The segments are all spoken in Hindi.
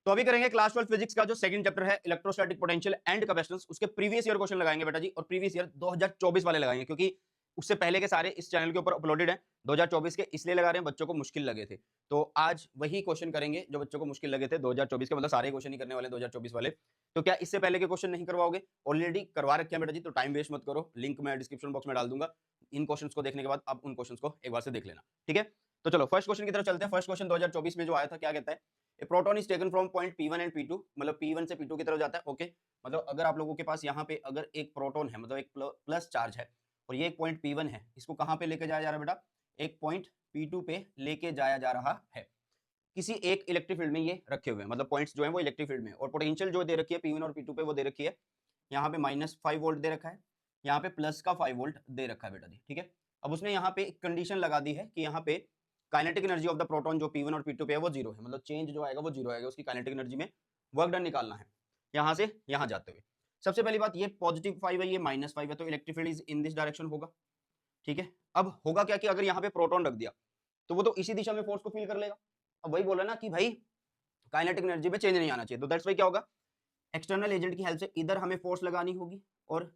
तो अभी करेंगे क्लास 12 फिजिक्स का जो सेकंड चैप्टर है इलेक्ट्रोस्टैटिक पोटेंशियल एंड कैपेसिटेंस, उसके प्रीवियस ईयर क्वेश्चन लगाएंगे बेटा जी, और प्रीवियस ईयर 2024 वाले लगाएंगे, क्योंकि उससे पहले के सारे इस चैनल के ऊपर अपलोडेड हैं। 2024 के इसलिए लगा रहे हैं, बच्चों को मुश्किल लगे थे, तो आज वही क्वेश्चन करेंगे जो बच्चों को मुश्किल लगे थे 2024 के, मतलब सारे क्वेश्चन ही करने वाले 2024 वाले। तो क्या इससे पहले के क्वेश्चन नहीं करवाओगे? ऑलरेडी करवा रखे हैं बेटा जी, तो टाइम वेस्ट मत करो, लिंक मैं डिस्क्रिप्शन बॉक्स में डाल दूंगा। इन क्वेश्चन को देखने के बाद आप उन क्वेश्चन को एक बार से देख लेना, ठीक है। तो चलो फर्स्ट क्वेश्चन की तरफ चलते हैं। फर्स्ट क्वेश्चन 2024 में जो आया था, क्या कहता है, a proton is taken from point P1 and P2, मतलब P1 से P2 की तरफ जाता है। ओके, मतलब अगर आप लोगों के पास यहाँ पे अगर एक प्रोटॉन है, मतलब एक प्लस चार्ज है, और ये एक पॉइंट P1 है, इसको कहाँ पे लेके जाया जा रहा है बेटा? एक पॉइंट P2 पे लेके जाया जा रहा है। किसी एक इलेक्ट्रिक फील्ड में ये रखे हुए हैं, मतलब पॉइंट्स जो है वो इलेक्ट्रिक फील्ड में, और पोटेंशियल जो दे रखी है P1 और P2 पे वो दे रखी है, यहाँ पे -5 वोल्ट दे रखा है, यहाँ पे प्लस का 5 वोल्ट दे रखा है बेटा जी, ठीक है। अब उसने यहाँ पे एक कंडीशन लगा दी है कि यहाँ पे kinetic energy of the proton जो P1 और P2 पे है वो जीरो है, मतलब चेंज जो आएगा वो जीरो आएगा, उसकी काइनेटिक एनर्जी में वर्क डन निकालना है यहाँ से यहाँ जाते हुए। सबसे पहली बात, ये +5 है, ये -5 है, तो electric field is in this direction होगा, ठीक है। अब होगा क्या कि अगर यहाँ पे प्रोटॉन रख दिया तो वो तो इसी दिशा में फोर्स को फील कर लेगा। अब वही बोला ना कि भाई काइनेटिक एनर्जी में चेंज नहीं आना चाहिए, तो दैट्स वाई क्या होगा, एक्सटर्नल एजेंट की हेल्प से इधर हमें फोर्स लगानी होगी और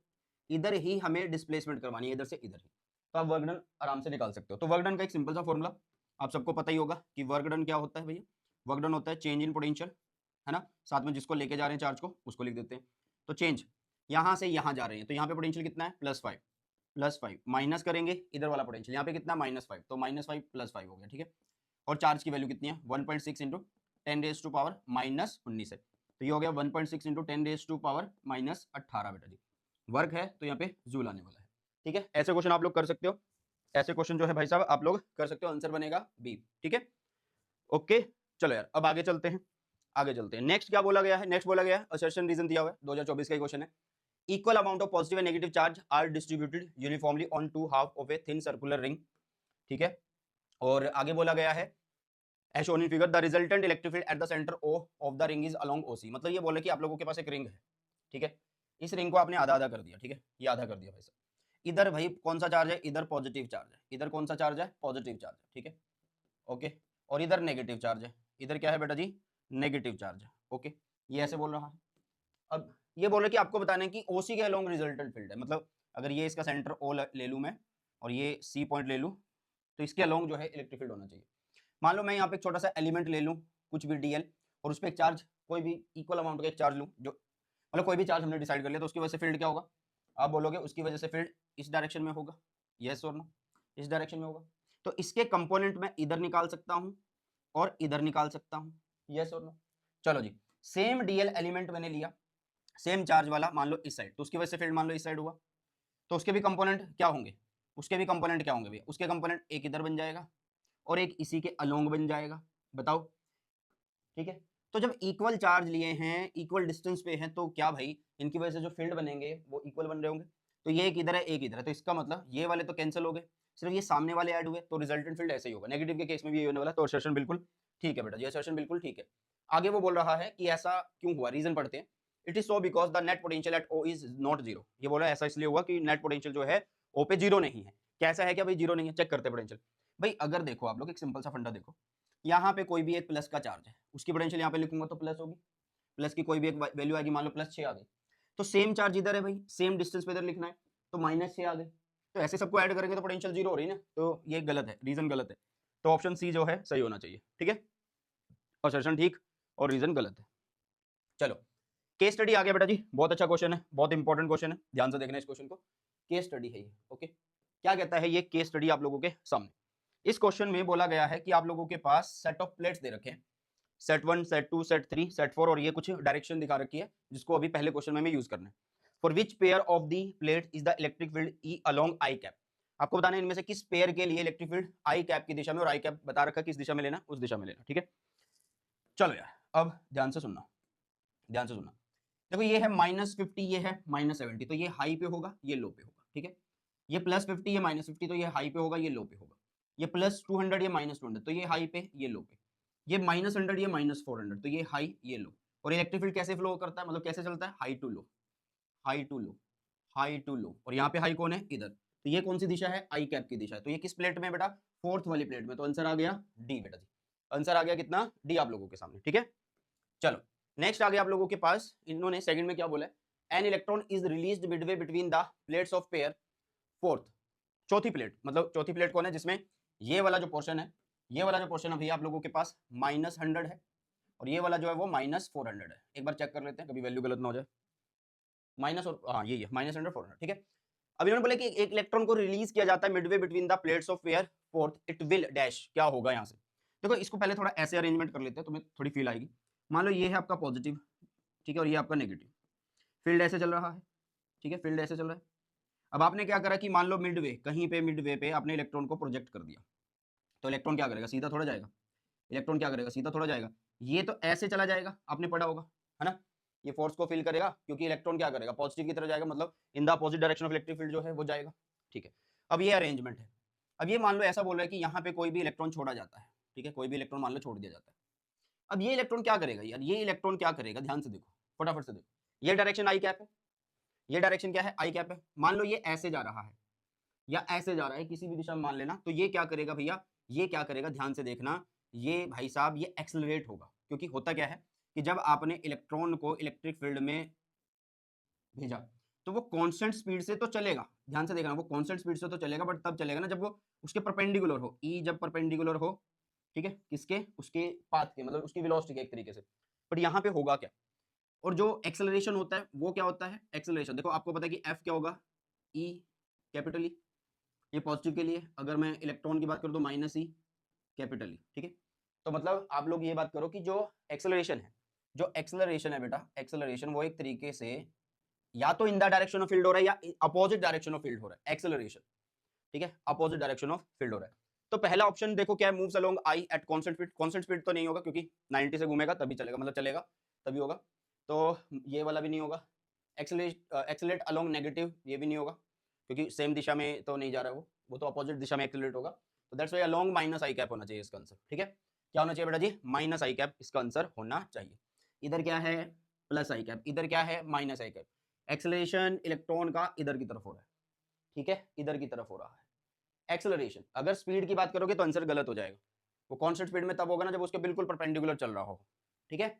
इधर ही हमें डिस्प्लेसमेंट करवानी है, इधर से इधर ही। तो आप वर्क डन आराम से निकाल सकते हो। तो वर्क डन का एक सिंपल सा फॉर्मूला आप सबको पता ही होगा कि वर्क डन क्या होता है भैया। वर्क डन होता है चेंज इन पोटेंशियल, है ना, साथ में जिसको लेके जा रहे हैं चार्ज को उसको लिख देते हैं। तो चेंज यहाँ से यहाँ जा रहे हैं, तो यहाँ पे पोटेंशियल कितना है, +5 माइनस करेंगे इधर वाला पोटेंशियल, यहाँ पे कितना -5, तो -5 +5 हो गया, ठीक है। और चार्ज की वैल्यू कितनी है, 1.6 इंटू 10⁻⁻19 है, तो ये हो गया 1.6 इंटू 10⁻⁻18 बेटा जी। वर्क है तो यहाँ पे जूल आने वाला है, ठीक है। ऐसे क्वेश्चन आप लोग कर सकते हो, ऐसे क्वेश्चन जो है भाई साहब आप लोग कर सकते हो, आंसर बनेगा बी, ठीक है। ओके, चलो यार अब आगे चलते हैं, आगे चलते हैं। नेक्स्ट क्या बोला गया है, नेक्स्ट बोला गया है असर्शन रीजन दिया हुआ है, 2024 का क्वेश्चन है। Equal amount of positive and negative charge are distributed uniformly on two half of a thin circular ring, ठीक है। और आगे बोला गया है as shown in figure the resultant electric field at the center O of the ring is along OC, मतलब ये बोले कि आप लोगों के पास एक रिंग है, ठीक है। इस रिंग को आपने आधा आधा कर दिया, ठीक है, ये आधा कर दिया भाई साहब। इधर भाई कौन सा चार्ज है, इधर पॉजिटिव चार्ज है, इधर कौन सा चार्ज है, पॉजिटिव चार्ज है, ठीक है। ओके, और इधर नेगेटिव चार्ज है, इधर क्या है बेटा जी, नेगेटिव चार्ज है। ओके, ये ऐसे बोल रहा है। अब ये बोल रहे कि आपको बताने की ओसी के अलोंग रिजल्टेंट फील्ड है, मतलब अगर ये इसका सेंटर ओ ले लूं मैं और ये सी पॉइंट ले लूं, तो इसके अलोंग जो है इलेक्ट्रिक फील्ड होना चाहिए। मान लो मैं यहाँ पे एक छोटा सा एलिमेंट ले लूं, कुछ भी डीएल, और उस पर एक चार्ज, कोई भी इक्वल अमाउंट का एक चार्ज लूं, जो मतलब कोई भी चार्ज हमने डिसाइड कर लिया, तो उसकी वजह से फील्ड क्या होगा, आप बोलोगे उसकी वजह से फील्ड इस डायरेक्शन में होगा, यस और नो, इस डायरेक्शन में होगा। तो इसके कंपोनेंट में इधर निकाल सकता हूं और इधर निकाल सकता हूं, यस और नो। चलो जी, सेम डीएल एलिमेंट मैंने लिया, सेम चार्ज वाला, मान लो इस साइड, तो उसकी वजह से फील्ड मान लो इस साइड हुआ, तो उसके भी कंपोनेंट क्या होंगे, उसके भी कंपोनेंट क्या होंगे भैया, उसके कंपोनेंट एक इधर बन जाएगा और एक इसी के अलोंग बन जाएगा, बताओ, ठीक है। तो जब इक्वल चार्ज लिए हैं, इक्वल डिस्टेंस पे हैं, तो क्या भाई इनकी वजह से जो फील्ड बनेंगे वो इक्वल बन रहे होंगे। तो ये एक इधर है एक इधर है, तो इसका मतलब ये वाले तो कैंसिल हो गए, सिर्फ ये सामने वाले ऐड हुए, तो रिजल्टेंट फील्ड ऐसे ही होगा। नेगेटिव के केस में भी ये होने वाला, तो असर्शन बिल्कुल ठीक है बेटा जी, असर्शन बिल्कुल ठीक है। आगे वो बोल रहा है कि ऐसा क्यों हुआ, रीजन पढ़ते हैं। It is so because the net potential at O is not zero, ये बोला ऐसा इसलिए हुआ कि नेट पोटेंशियल जो है ओ पे जीरो नहीं है। कैसा है, क्या भाई जीरो नहीं है, चेक करते पोटेंशियल। भाई अगर देखो आप लोग एक सिंपल सा फंडा देखो, यहाँ पे कोई भी एक प्लस का चार्ज है, उसकी पोटेंशियल यहाँ पे लिखूंगा तो प्लस होगी, प्लस की कोई भी एक वैल्यू आएगी, मान लो +6 आ गई, तो सेम चार्ज इधर है भाई, सेम डिस्टेंस पे इधर लिखना है, तो -6 आ गए, तो ऐसे सबको ऐड करेंगे तो पोटेंशियल जीरो हो रही है ना, तो ये गलत है, रीजन गलत है। तो ऑप्शन सी जो है सही होना चाहिए, ठीक है, असर्शन ठीक और रीजन गलत है। चलो केस स्टडी आ गया बेटा जी, बहुत अच्छा क्वेश्चन है, बहुत इंपॉर्टेंट क्वेश्चन है, ध्यान से देखना इस क्वेश्चन को। केस स्टडी है ये, ओके। क्या कहता है ये केस स्टडी आप लोगों के सामने। इस क्वेश्चन में बोला गया है कि आप लोगों के पास सेट ऑफ प्लेट्स दे रखे हैं, सेट 1 सेट 2 सेट 3 सेट 4, और ये कुछ डायरेक्शन दिखा रखी है जिसको अभी पहले क्वेश्चन में यूज करना है। For which pair of the plate is the electric field E along I cap, आपको बताना है इनमें से किस पेयर के लिए इलेक्ट्रिक फील्ड आई कैप की दिशा में, और आई कैप बता रखा किस दिशा में लेना, उस दिशा में लेना, ठीक है। चलो यार अब ध्यान से सुनना, ध्यान से सुनना। देखो ये है -50, ये है -70, तो ये हाई पे होगा ये लो पे होगा, ठीक है। ये +50 ये -50, तो ये हाई पे होगा ये लो पे होगा। ये +200 ये -200, तो ये हाई पे ये लो पे। ये -100 ये -400, तो ये हाई ये लो। और इलेक्ट्रिक फील्ड कैसे फ्लो करता है, मतलब कैसे चलता है, high to low, high to low, high to low, और यहाँ पे हाई कौन है, इधर, तो ये कौन सी दिशा है, आई कैप की दिशा है। तो ये किस प्लेट में बेटा, फोर्थ वाली प्लेट में, तो आंसर आ गया डी बेटा जी, आंसर आ गया कितना, डी आप लोगों के सामने, ठीक है। चलो नेक्स्ट आ गया आप लोगों के पास, इन्होंने सेकंड में क्या बोला है, an electron is released Midway between the plates of pair fourth, चौथी प्लेट, मतलब चौथी प्लेट कौन है, जिसमें ये वाला जो पोर्शन है, ये वाला जो पोर्शन अभी आप लोगों के पास -100 है और ये वाला जो है वो -400 है। एक बार चेक कर लेते हैं कभी वैल्यू गलत ना हो जाए। माइनस और हाँ यही है -100 400, ठीक है। अब इन्होंने बोला कि एक इलेक्ट्रॉन को रिलीज किया जाता है Midway between the plates of pair fourth, it will dash, क्या होगा यहाँ से। देखो इसको पहले थोड़ा ऐसे अरेंजमेंट कर लेते हैं, तुम्हें थोड़ी फील आएगी। मान लो ये है आपका पॉजिटिव, ठीक है, और ये आपका नेगेटिव, फील्ड ऐसे चल रहा है, ठीक है, फील्ड ऐसे चल रहा है। अब आपने क्या करा कि मान लो मिडवे, कहीं पे मिडवे पे आपने इलेक्ट्रॉन को प्रोजेक्ट कर दिया, तो इलेक्ट्रॉन क्या करेगा, सीधा थोड़ा जाएगा, इलेक्ट्रॉन क्या करेगा, सीधा थोड़ा जाएगा, ये तो ऐसे चला जाएगा, आपने पढ़ा होगा, है ना, ये फोर्स को फील करेगा क्योंकि इलेक्ट्रॉन क्या करेगा, पॉजिटिव की तरफ जाएगा, मतलब in the opposite direction of electric field जो है वो जाएगा, ठीक है। अब ये अरेंजमेंट है। अब ये मान लो ऐसा बोल रहा है कि यहाँ पे कोई भी इलेक्ट्रॉन छोड़ा जाता है, ठीक है, कोई भी इलेक्ट्रॉन मान लो छोड़ दिया जाता है। अब ये इलेक्ट्रॉन क्या करेगा यार, ये इलेक्ट्रॉन क्या करेगा, ध्यान से देखो, फटाफट से देखो, ये डायरेक्शन आई कैप है, ये डायरेक्शन क्या है, आई कैप है। मान लो ये ऐसे जा रहा है या ऐसे जा रहा है, किसी भी दिशा में मान लेना, तो ये क्या करेगा भैया, ये क्या करेगा, ध्यान से देखना, ये भाई साहब ये एक्सेलरेट होगा, क्योंकि होता क्या है कि जब आपने इलेक्ट्रॉन को इलेक्ट्रिक फील्ड में भेजा तो वो कांस्टेंट स्पीड से तो चलेगा, ध्यान से देखना, वो कांस्टेंट स्पीड से तो चलेगा, बट तब चलेगा ना जब वो उसके परपेंडिकुलर हो, ई जब परपेंडिकुलर हो, ठीक है, किसके, उसके पाथ के, मतलब उसकी वेलोसिटी के एक तरीके से। बट यहाँ पे होगा क्या, और जो एक्सेलरेशन होता है वो क्या होता है, एक्सेलरेशन देखो आपको पता है कि एफ क्या होगा, ई कैपिटल ई, ये पॉजिटिव के लिए, अगर मैं इलेक्ट्रॉन की बात करूँ तो -E कैपिटल ई, ठीक है। तो मतलब आप लोग ये बात करो कि जो एक्सेलरेशन है, जो एक्सेलरेशन है बेटा, एक्सेलरेशन वो एक तरीके से या तो in the direction of field हो रहा है या अपोजिट डायरेक्शन ऑफ फील्ड हो रहा है, एक्सेलरेशन, ठीक है, अपोजिट डायरेक्शन ऑफ फील्ड हो रहा है। तो पहला ऑप्शन देखो क्या है, moves along I at constant speed, constant speed तो नहीं होगा क्योंकि 90 से घूमेगा तभी चलेगा, मतलब चलेगा तभी होगा, तो ये वाला भी नहीं होगा। एक्सेलरेट अलोंग नेगेटिव, ये भी नहीं होगा क्योंकि सेम दिशा में तो नहीं जा रहा है वो तो अपोजिट दिशा में एक्सेलरेट होगा, तो that's why along minus I cap होना चाहिए इसका आंसर, ठीक है। क्या होना चाहिए बेटा जी, माइनस आई कैप इसका आंसर होना चाहिए। इधर क्या है, प्लस आई कैप, इधर क्या है, माइनस आई कैप। एक्सेलरेशन इलेक्ट्रॉन का इधर की तरफ हो रहा है, ठीक है, इधर की तरफ हो रहा है एक्सेलरेशन। अगर स्पीड की बात करोगे तो आंसर गलत हो जाएगा, वो कांस्टेंट स्पीड में तब होगा ना जब उसके बिल्कुल परपेंडिकुलर चल रहा हो, ठीक है।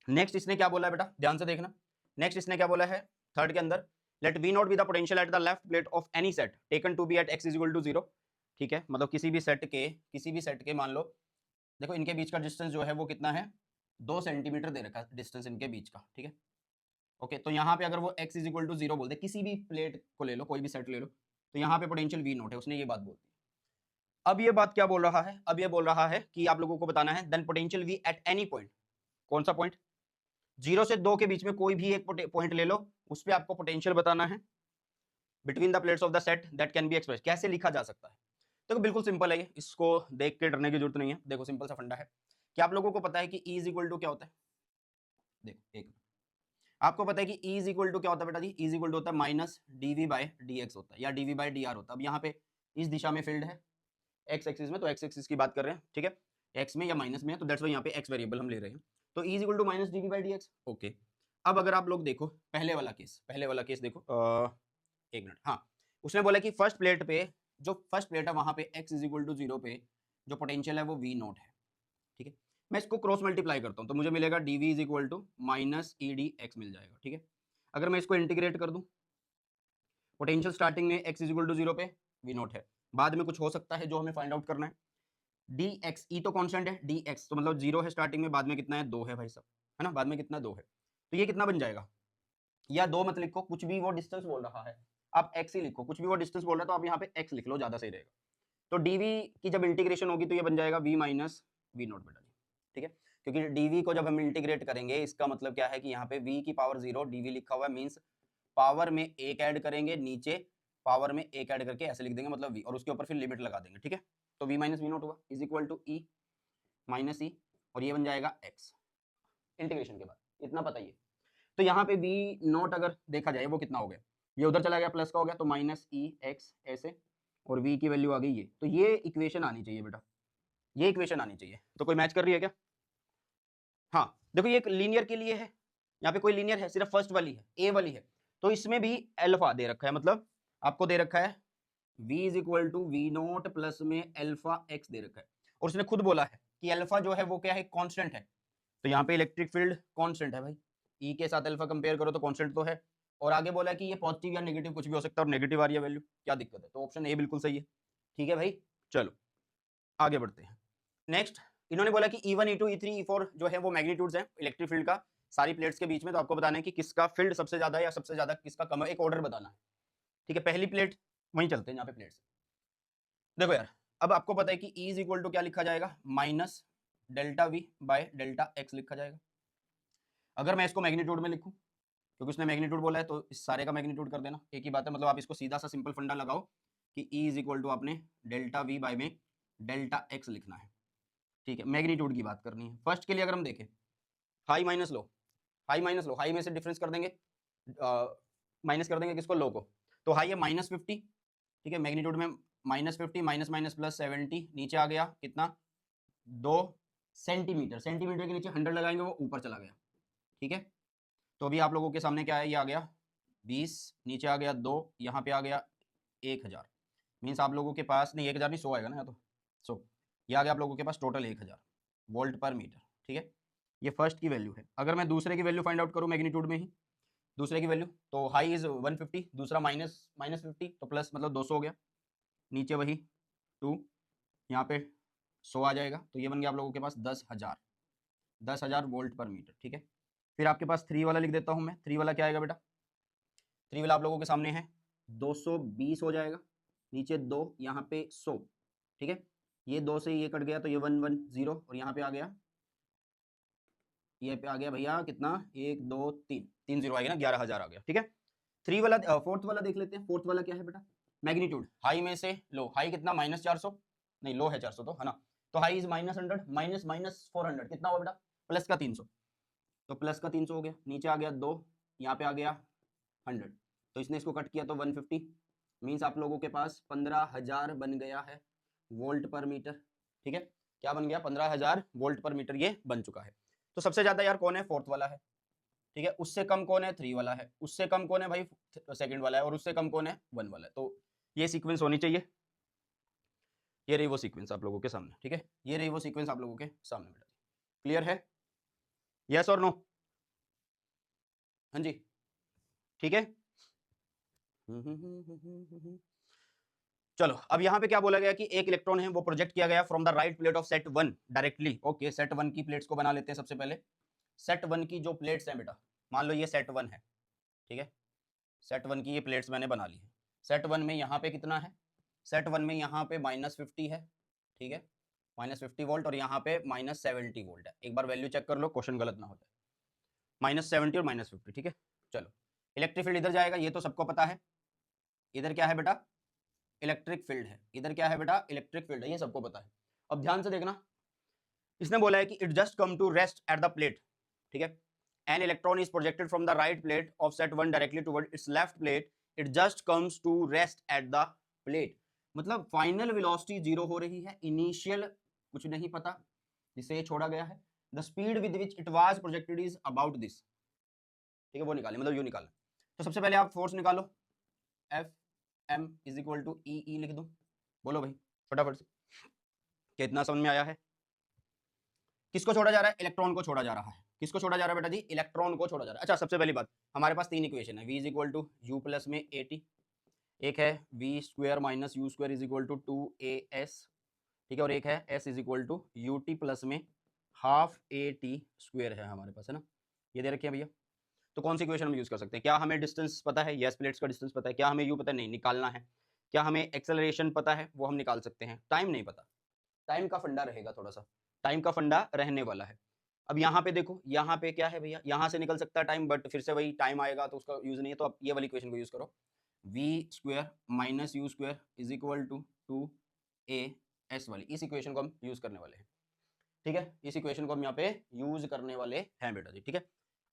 नेक्स्ट इसने क्या बोला है बेटा, ध्यान से देखना, नेक्स्ट इसने क्या बोला है थर्ड के अंदर, let V naught be the potential at the left plate of any set taken to be at x is equal to 0, ठीक है, मतलब किसी भी सेट के मान लो, देखो इनके बीच का डिस्टेंस जो है वो कितना है, 2 सेंटीमीटर दे रखा है डिस्टेंस इनके बीच का, ठीक है। ओके, तो यहाँ पे अगर वो x इज इक्वल टू 0 बोल दे, किसी भी प्लेट को ले लो, कोई भी सेट ले लो, तो यहाँ पे पोटेंशियल v नॉट है, उसने ये बात बोल दी। अब ये बात क्या बोल रहा है, अब ये बोल रहा है कि आप लोगों को बताना है then potential v at any point, कौन सा पॉइंट, 0 से 2 के बीच में कोई भी एक पॉइंट ले लो, उस पर आपको पोटेंशियल बताना है between the plates of the set that can be express, कैसे लिखा जा सकता है। देखो बिल्कुल सिंपल है ये, इसको देख के डरने की जरूरत नहीं है, देखो सिंपल सा फंडा है कि आप लोगों को पता है कि E इज इक्वल टू क्या होता है, देखो एक आपको पता है कि E इज इक्वल टू क्या होता है बेटा जी, E इज इक्वल टू होता है माइनस dv बाई dx होता है या dv बाई dr होता है। अब यहाँ पे इस दिशा में फील्ड है x एक्सिस में, तो x एक्सिस की बात कर रहे हैं, ठीक है, x में या माइनस में है, तो दैट्स व्हाई यहाँ पे x वेरिएबल हम ले रहे हैं, तो E is equal to minus dv by dx, okay. अब अगर आप लोग देखो पहले वाला केस देखो, एक मिनट, हाँ, उसने बोला कि फर्स्ट प्लेट पे, जो फर्स्ट प्लेट है वहां पे x इज इक्वल टू 0 पे जो पोटेंशियल है वो v नॉट है, ठीक है। मैं इसको क्रॉस मल्टीप्लाई करता हूँ तो मुझे मिलेगा dv is equal to minus EDX मिल जाएगा, ठीक है। अगर मैं इसको इंटीग्रेट कर दूं, पोटेंशियल स्टार्टिंग में x इज इक्वल टू 0 पे v नॉट है, बाद में कुछ हो सकता है जो हमें फाइंड आउट करना है, dx, e तो कांस्टेंट है, dx तो मतलब 0 है स्टार्टिंग में, बाद में कितना है 2 है भाई साहब, है ना, बाद में कितना 2 है, तो ये कितना बन जाएगा, या 2 मत लिखो, कुछ भी वो डिस्टेंस बोल रहा है आप x ही लिखो, कुछ भी वो डिस्टेंस बोल रहा है तो आप यहाँ पे x लिख लो, ज्यादा सही रहेगा। तो dv की जब इंटीग्रेशन होगी तो ये बन जाएगा v माइनस v नॉट बेटा जी, ठीक है, क्योंकि dv को जब हम इंटीग्रेट करेंगे इसका मतलब क्या है कि यहाँ पे v की पावर 0 dv लिखा हुआ है, मीन्स पावर में एक ऐड करेंगे, नीचे पावर में एक ऐड करके ऐसे लिख देंगे, मतलब v, और उसके ऊपर फिर लिमिट लगा देंगे, ठीक है। तो v माइनस v नॉट हुआ is equal to e minus e, और ये बन जाएगा x इंटीग्रेशन के बाद, इतना पता ही है। तो यहाँ पे v नॉट अगर देखा जाए वो कितना हो गया, ये उधर चला गया प्लस का हो गया, तो माइनस ई एक्स ऐसे, और v की वैल्यू आ गई ये, तो ये इक्वेशन आनी चाहिए बेटा, ये इक्वेशन आनी चाहिए। तो कोई मैच कर रही है क्या, हाँ देखो ये एक लीनियर के लिए है, यहाँ पे कोई लीनियर है, सिर्फ फर्स्ट वाली है, ए वाली है, तो इसमें भी अल्फा दे रखा है, मतलब आपको दे रखा है v is equal to V naught plus में अल्फा एक्स दे रखा है, और उसने खुद बोला है कि अल्फा जो है वो क्या है, कांस्टेंट है, तो यहाँ पे इलेक्ट्रिक फील्ड कांस्टेंट है भाई, ई के साथ अल्फा कंपेयर करो तो कांस्टेंट तो है, और आगे बोला है कि ये पॉजिटिव या नेगेटिव कुछ भी हो सकता है और नेगेटिव आ रही है वैल्यू, क्या दिक्कत है? तो ऑप्शन ए बिल्कुल सही है। ठीक है भाई, चलो आगे बढ़ते हैं। नेक्स्ट इन्होंने बोला कि E1 E2 E3 E4 जो है वो मैग्नीट्यूड्स हैं इलेक्ट्रिक फील्ड का सारी प्लेट्स के बीच में, तो आपको बताना है कि किसका फील्ड सबसे ज्यादा है या सबसे ज्यादा किसका कम है, एक ऑर्डर बताना है। ठीक है, पहली प्लेट वहीं चलते हैं जहाँ पे प्लेट्स। देखो यार, अब आपको पता है कि E इज इक्वल टू क्या लिखा जाएगा, minus delta we by delta x लिखा जाएगा। अगर मैं इसको मैग्नीट्यूड में लिखूं, क्योंकि उसने मैग्नीट्यूड बोला है तो इस सारे का मैग्नीट्यूड कर देना, एक ही बात है। मतलब आप इसको सीधा सा सिंपल फंडा लगाओ कि E इज इक्वल टू आपने डेल्टा वी बाय में डेल्टा एक्स लिखना है। ठीक है, मैग्नीट्यूड की बात करनी है। फर्स्ट के लिए अगर हम देखें, high minus low, high minus low, high में से डिफरेंस कर देंगे, माइनस कर देंगे किसको, लो को, तो हाई है -50। ठीक है, मैग्नीट्यूड में -50 माइनस माइनस प्लस 70, नीचे आ गया कितना, 2 सेंटीमीटर। सेंटीमीटर के नीचे 100 लगाएंगे वो ऊपर चला गया। ठीक है, तो अभी आप लोगों के सामने क्या है, ये आ गया 20, नीचे आ गया 2, यहाँ पे आ गया 1000। मीन्स आप लोगों के पास नहीं 1000 नहीं 100 आएगा ना, या तो 100, ये आ गया आप लोगों के पास टोटल 1000 वोल्ट पर मीटर। ठीक है, ये फर्स्ट की वैल्यू है। अगर मैं दूसरे की वैल्यू फाइंड आउट करूँ मैग्नीट्यूड में ही, दूसरे की वैल्यू, तो हाई इज 150, दूसरा -50, तो प्लस मतलब 200 हो गया, नीचे वही 2, यहाँ पे 100 आ जाएगा, तो ये बन गया आप लोगों के पास 10,000 वोल्ट पर मीटर। ठीक है, फिर आपके पास 3 वाला लिख देता हूँ मैं। 3 वाला क्या आएगा बेटा, 3 वाला आप लोगों के सामने है 220 हो जाएगा, नीचे 2, यहाँ पे 100। ठीक है, ये 2 से ये कट गया तो ये 110, और यहाँ पे आ गया, ये पे आ गया भैया कितना, 1 2 3, 3 0 आएगा ना, 11,000 आ गया। ठीक है, 3 वाला, फोर्थ वाला देख लेते हैं। फोर्थ वाला क्या है बेटा, मैग्नीट्यूड, हाई में से लो, हाई कितना -400, नहीं लो है 400 तो है ना, तो हाई इज -100 माइनस -400 कितना हुआ बेटा, प्लस का 300, तो प्लस का 300 हो गया, नीचे आ गया 2, यहाँ पे आ गया 100, तो इसने इसको कट किया तो 150, मीन्स आप लोगों के पास 15,000 बन गया है वोल्ट पर मीटर। ठीक है, क्या बन गया, 15,000 वोल्ट पर मीटर ये बन चुका है। तो सबसे ज्यादा यार कौन है, फोर्थ वाला है। ठीक है, उससे कम कौन है, 3 वाला है, उससे कम कौन है भाई, सेकंड वाला है, और उससे कम कौन है, 1 वाला है। तो ये सीक्वेंस होनी चाहिए, ये रही वो सीक्वेंस आप लोगों के सामने। ठीक है, ये रही वो सीक्वेंस आप लोगों के सामने बेटा। क्लियर है, यस और नो, हाँ जी, ठीक है। चलो, अब यहाँ पे क्या बोला गया कि एक इलेक्ट्रॉन है वो प्रोजेक्ट किया गया from the right plate of set 1 directly. Okay, set 1 की प्लेट्स को बना लेते हैं सबसे पहले। सेट 1 की जो प्लेट्स हैं बेटा, मान लो ये सेट 1 है। ठीक है, सेट 1 की ये प्लेट्स मैंने बना ली है। सेट 1 में यहाँ पे कितना है, सेट 1 में यहाँ पे -50 है। ठीक है, -50 वोल्ट, और यहाँ पे -70 वोल्ट है। एक बार वैल्यू चेक कर लो, क्वेश्चन गलत ना हो जाए। -70 और -50। ठीक है, चलो, इलेक्ट्रिक फील्ड इधर जाएगा, ये तो सबको पता है। इधर क्या है बेटा, इलेक्ट्रिक फील्ड है। इधर क्या है बेटा, इलेक्ट्रिक फील्ड है, ये सबको पता है। अब ध्यान से देखना, इसने बोला है कि it just come to rest at the plate. ठीक है, an electron is projected from the right plate of set 1 directly toward its left plate, it just comes to rest at the plate. मतलब फाइनल वेलोसिटी 0 हो रही है, इनिशियल कुछ नहीं पता जिसे छोड़ा गया है। The speed with which it was projected is about this. ठीक है, वो निकाले, मतलब यू निकालना। तो सबसे पहले आप फोर्स निकालो, F M is equal to E लिख दो। बोलो भाई फटाफट से, कितना समझ में आया है? किसको छोड़ा जा रहा है, इलेक्ट्रॉन को छोड़ा जा रहा है। किसको छोड़ा जा रहा है बेटा जी, इलेक्ट्रॉन को छोड़ा जा रहा है। अच्छा, सबसे पहली बात, हमारे पास 3 इक्वेशन है। v is equal to u plus में ए टी, एक है v square minus u square is equal to 2as। ठीक है, और एक है s is equal to u t plus में हाफ ए टी स्क्वायर है हमारे पास, है ना, ये दे रखे हैं भैया। तो कौन सी इक्वेशन हम यूज कर सकते हैं? क्या हमें डिस्टेंस पता है, यस प्लेट्स का डिस्टेंस पता है। क्या हमें यू पता है, नहीं, निकालना है। क्या हमें एक्सेलरेशन पता है, वो हम निकाल सकते हैं। टाइम नहीं पता, टाइम का फंडा रहेगा, थोड़ा सा टाइम का फंडा रहने वाला है। अब यहाँ पे देखो, यहाँ पे क्या है भैया, यहाँ से निकल सकता है टाइम, बट फिर से वही टाइम आएगा तो उसका यूज नहीं है। तो आप ये वाली इक्वेशन को यूज करो, v square minus u square is equal to 2as वाली, इस इक्वेशन को हम यूज करने वाले हैं। ठीक है, इस इक्वेशन को हम यहाँ पे यूज करने वाले हैं बेटा जी। ठीक है,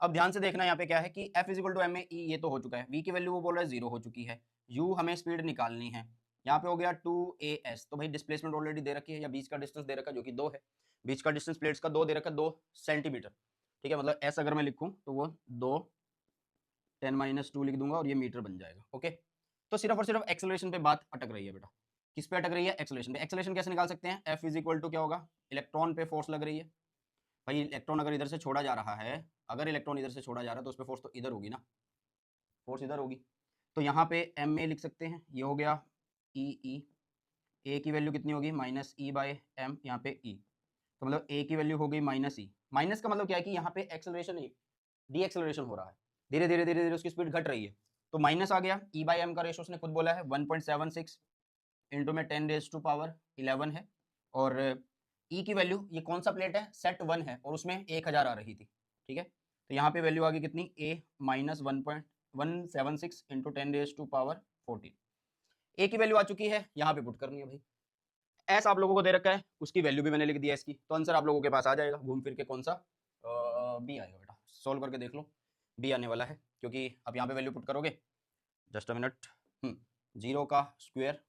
अब ध्यान से देखना, यहाँ पे क्या है कि F is equal to M A E, ये तो हो चुका है। V की वैल्यू वो बोल रहा है 0 हो चुकी है। U हमें स्पीड निकालनी है, यहाँ पे हो गया 2as। तो भाई डिस्प्लेसमेंट ऑलरेडी दे रखी है, या बीच का डिस्टेंस दे रखा है जो कि 2 है। बीच का डिस्टेंस प्लेट्स का 2 दे रखा है, 2 सेंटीमीटर। ठीक है, मतलब s अगर मैं लिखूं तो वो 2 10-2 लिख दूंगा और ये मीटर बन जाएगा। ओके, तो सिर्फ और सिर्फ एक्सेलरेशन पे बात अटक रही है बेटा। किस पे अटक रही है, एक्सेलरेशन पे। एक्सेलरेशन कैसे निकाल सकते हैं, F इज इक्वल टू क्या होगा, इलेक्ट्रॉन पे फोर्स लग रही है, भाई इलेक्ट्रॉन अगर इधर से छोड़ा जा रहा है, अगर इलेक्ट्रॉन इधर से छोड़ा जा रहा है तो उस पर फोर्स तो इधर होगी ना, फोर्स इधर होगी। तो यहाँ पे एम ए लिख सकते हैं, ये हो गया ई ई, ए की वैल्यू कितनी होगी माइनस ई बाय एम, यहाँ पे ई, तो मतलब ए की वैल्यू हो गई माइनस ई। माइनस का मतलब क्या है कि यहाँ पे एक्सेलरेशन नहीं, डी एक्सेलरेशन हो रहा है, धीरे धीरे धीरे धीरे उसकी स्पीड घट रही है, तो माइनस आ गया। ई बाई एम का रेशो उसने खुद बोला है 1.76 इंटू में 10⁻11 है, और ई की वैल्यू, ये कौन सा प्लेट है, सेट 1 है, और उसमें 1000 आ रही थी, ठीक है। तो यहाँ पे वैल्यू आ गई कितनी, ए माइनस 1.176 इंटू 10⁻14, ए की वैल्यू आ चुकी है, यहाँ पे पुट करनी है भाई। एस आप लोगों को दे रखा है, उसकी वैल्यू भी मैंने लिख दिया इसकी, तो आंसर आप लोगों के पास आ जाएगा घूम फिर के, कौन सा, बी आएगा बेटा, सोल्व करके देख लो, बी आने वाला है, क्योंकि अब यहाँ पे वैल्यू पुट करोगे, जस्ट अ मिनट, 0 का स्क्वायर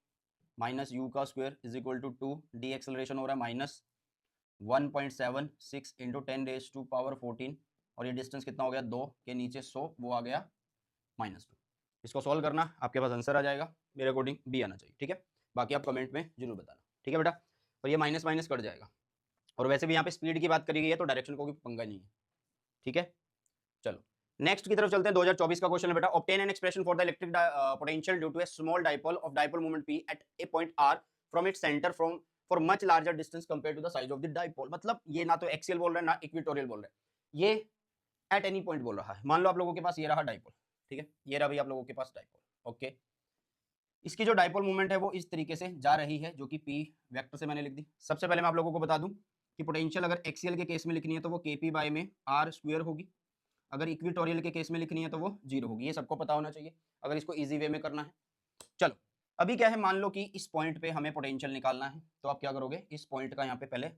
माइनस यू का square is equal to 2, the acceleration हो रहा है माइनस 1.76 इंटू 10⁻14, और ये डिस्टेंस कितना हो गया, 2 के नीचे 100, वो आ गया -2। इसको सॉल्व करना, आपके पास आंसर आ जाएगा, मेरे अकॉर्डिंग बी आना चाहिए, ठीक है। बाकी आप कमेंट में जरूर बताना, ठीक है बेटा। और ये माइनस माइनस कट जाएगा, और वैसे भी यहाँ पे स्पीड की बात करी गई है तो डायरेक्शन को भी पंगा नहीं है, ठीक है। चलो नेक्स्ट की तरफ चलते हैं। 2024 का क्वेश्चन है बेटा, obtain an expression for the electric potential due to a small dipole of dipole moment p at a point r from its centre from for much larger distance compare to the size of the dipole. मतलब ये ना तो एक्सियल बोल रहा है ना इक्वेटोरियल बोल रहा है, ये एट एनी पॉइंट बोल रहा है। मान लो आप लोगों के पास ये रहा डाइपोल, ठीक है, ये रहा भाई आप लोगों के पास डाइपोल, ओके। इसकी जो डाइपोल मूवमेंट है वो इस तरीके से जा रही है, जो कि पी वेक्टर से मैंने लिख दी। सबसे पहले मैं आप लोगों को बता दूं कि पोटेंशियल अगर एक्सियल के केस में लिखनी है तो वो केपी बाय में आर स्क्वायर होगी, अगर इक्वेटोरियल के केस में लिखनी है तो वो 0 होगी। ये सबको पता होना चाहिए अगर इसको इजी वे में करना है। चलो अभी क्या है, मान लो कि इस पॉइंट पे हमें पोटेंशियल निकालना है, तो आप क्या करोगे, इस पॉइंट का यहाँ पे पहले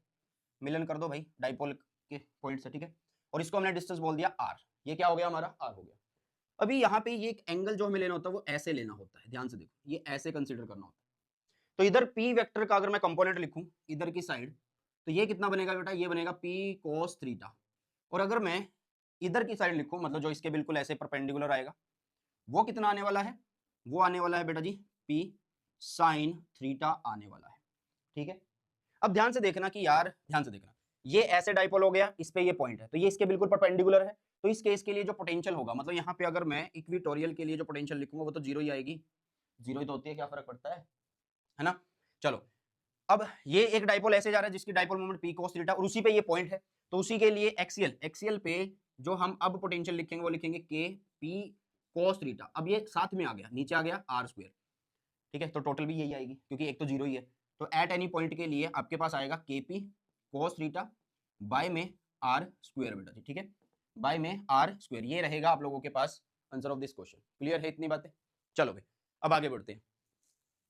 मिलन कर दो भाई डाइपोल के पॉइंट से, ठीक है, और इसको हमने डिस्टेंस बोल दिया आर, ये क्या हो गया हमारा, आर हो गया। अभी यहाँ पे ये एक एंगल जो हमें लेना होता है वो ऐसे लेना होता है, ध्यान से देखो, ये ऐसे कंसीडर करना होता है। तो इधर पी वेक्टर का अगर मैं कंपोनेंट लिखूं इधर की साइड, तो ये कितना बनेगा बेटा, ये बनेगा पी कोस थीटा। और अगर मैं इधर की साइड लिखूं, मतलब जो इसके बिल्कुल ऐसे परपेंडिकुलर आएगा, वो कितना आने वाला है, वो आने वाला है बेटा जी पी साइन थीटा आने वाला है, ठीक है। अब ध्यान से देखना कि यार, ध्यान से देखना, ये ऐसे डाइपोल हो गया, इस पे ये पॉइंट है, तो ये इसके बिल्कुल परपेंडिकुलर है, तो इस केस के लिए जो पोटेंशियल होगा, मतलब यहाँ पे अगर मैं इक्वेटोरियल के लिए जो पोटेंशियल लिखूंगा वो तो 0 ही आएगी, 0 ही तो होती है, क्या फर्क पड़ता है ना। चलो अब ये एक डाइपोल ऐसे जा रहा है जिसकी dipole moment P cos theta, और उसी पे ये पॉइंट है, तो उसी के लिए एक्सियल पे जो हम अब पोटेंशियल लिखेंगे वो लिखेंगे के पी कोस थीटा। अब ये साथ में आ गया, नीचे आ गया आर स्क्वायर, ठीक है, तो टोटल भी यही आएगी क्योंकि एक तो 0 ही है। तो एट एनी पॉइंट के लिए आपके पास आएगा के पी कोस थीटा बाय में आर स्क्वायर बेटा जी, ठीक है, बाय में आर स्क्वायर, ये रहेगा आप लोगों के पास answer of this question. Clear है इतनी बातें? चलो भाई अब आगे बढ़ते हैं,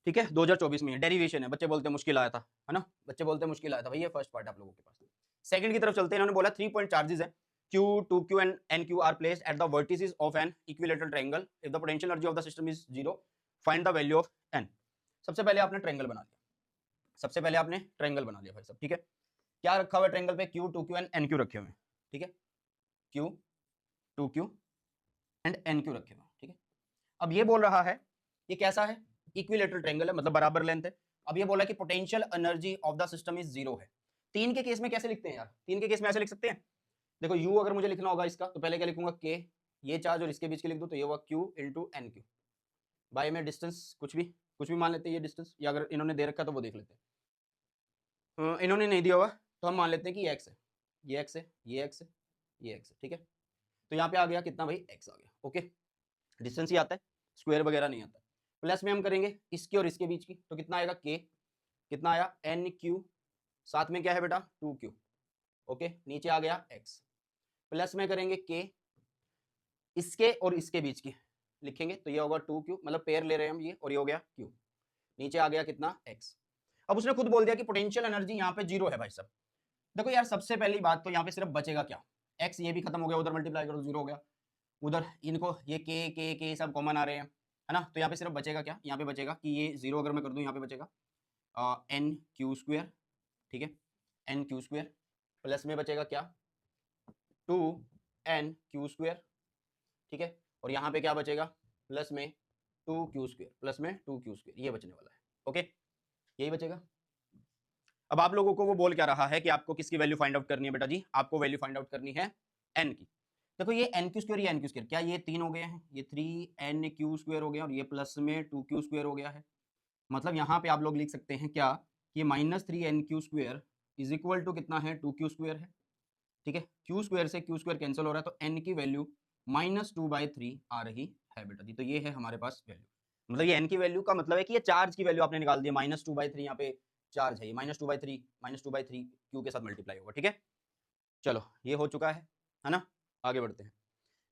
ठीक है। 2024 में डेरिवेशन है, बच्चे बोलते हैं मुश्किल आया था, है ना, बच्चे बोलते हैं मुश्किल आया था भाई, ये फर्स्ट पार्ट आप लोगों के पास। सेकंड की तरफ चलते हैं, इन्होंने बोला 3 पॉइंट चार्जेस है Q, 2Q and NQ are placed at the vertices of an equilateral triangle. If the potential energy of the system is 0, find the value of n. सबसे पहले आपने ट्रायंगल बना लिया, सबसे पहले आपने ट्रायंगल बना लिया भाई सब, ठीक है। क्या रखा हुआ है ट्रायंगल पे, Q, 2Q and NQ रखे हुए हैं, ठीक है, Q, 2Q and NQ रखे हुए हैं, ठीक है। अब ये बोल रहा है ये कैसा है, इक्विलेटरल ट्रायंगल है, मतलब बराबर लेंथ है। अब ये बोला कि potential energy of the system is 0 है। 3 के केस में कैसे लिखते हैं यार, 3 के केस में ऐसे लिख सकते हैं, देखो U अगर मुझे लिखना होगा इसका, तो पहले क्या लिखूंगा, K, ये चार्ज और इसके बीच के लिख दो, तो ये होगा Q इंटू NQ, बाय में डिस्टेंस कुछ भी मान लेते हैं ये डिस्टेंस, या अगर इन्होंने दे रखा तो वो देख लेते हैं, इन्होंने नहीं दिया होगा तो हम मान लेते हैं कि ये x है, ये x है, ये x है, ये x है, ठीक है। तो यहाँ पे आ गया कितना भाई, x आ गया, ओके, डिस्टेंस ही आता है, स्क्वायर वगैरह नहीं आता। प्लस में हम करेंगे इसके और इसके बीच की, तो कितना आएगा k, कितना आया NQ, साथ में क्या है बेटा 2Q, ओके, नीचे आ गया x, प्लस में करेंगे k, इसके और इसके बीच की लिखेंगे, तो ये होगा 2Q, मतलब पेयर ले रहे हैं हम ये, और ये हो गया Q, नीचे आ गया कितना x। अब उसने खुद बोल दिया कि पोटेंशियल एनर्जी यहाँ पे 0 है भाई साहब। देखो यार सबसे पहली बात तो यहाँ पे सिर्फ बचेगा क्या, x, ये भी खत्म हो गया, उधर मल्टीप्लाई करो 0 हो गया, उधर इनको ये के सब कॉमन आ रहे हैं, है ना, तो यहाँ पे सिर्फ बचेगा क्या, यहाँ पे बचेगा कि ये 0 अगर मैं कर दूं, यहाँ पे बचेगा NQ स्क्वायर, ठीक है, NQ स्क्वायर, प्लस में बचेगा क्या 2NQ स्क्वायर, ठीक है, और यहाँ पे क्या बचेगा प्लस में 2Q स्क्वायर, प्लस में 2Q स्क्वायर, ये बचने वाला है, ओके, यही बचेगा। अब आप लोगों को वो बोल क्या रहा है कि आपको किसकी वैल्यू फाइंड आउट करनी है बेटा जी, आपको वैल्यू फाइंड आउट करनी है एन की। देखो ये एन क्यू स्क्वायर, ये एन क्यू स्क्वायर, क्या ये 3 हो गए हैं, ये 3 एन क्यू स्क्वायर हो गया और ये प्लस में 2 क्यू स्क्वायर हो गया है। मतलब यहाँ पे आप लोग लिख सकते हैं क्या कि -3 NQ² इज इक्वल टू कितना है, 2Q² है। ठीक है, क्यू स्क्वायर से क्यू स्क्वायर कैंसिल हो रहा है तो एन की वैल्यू -2/3 आ रही है बेटा जी। तो ये है हमारे पास वैल्यू, मतलब ये एन की वैल्यू का मतलब है कि ये चार्ज की वैल्यू आपने निकाल दी है, -2/3 यहाँ पे चार्ज है, ये -2/3 क्यू के साथ मल्टीप्लाई होगा। ठीक है, चलो ये हो चुका है ना, आगे बढ़ते हैं।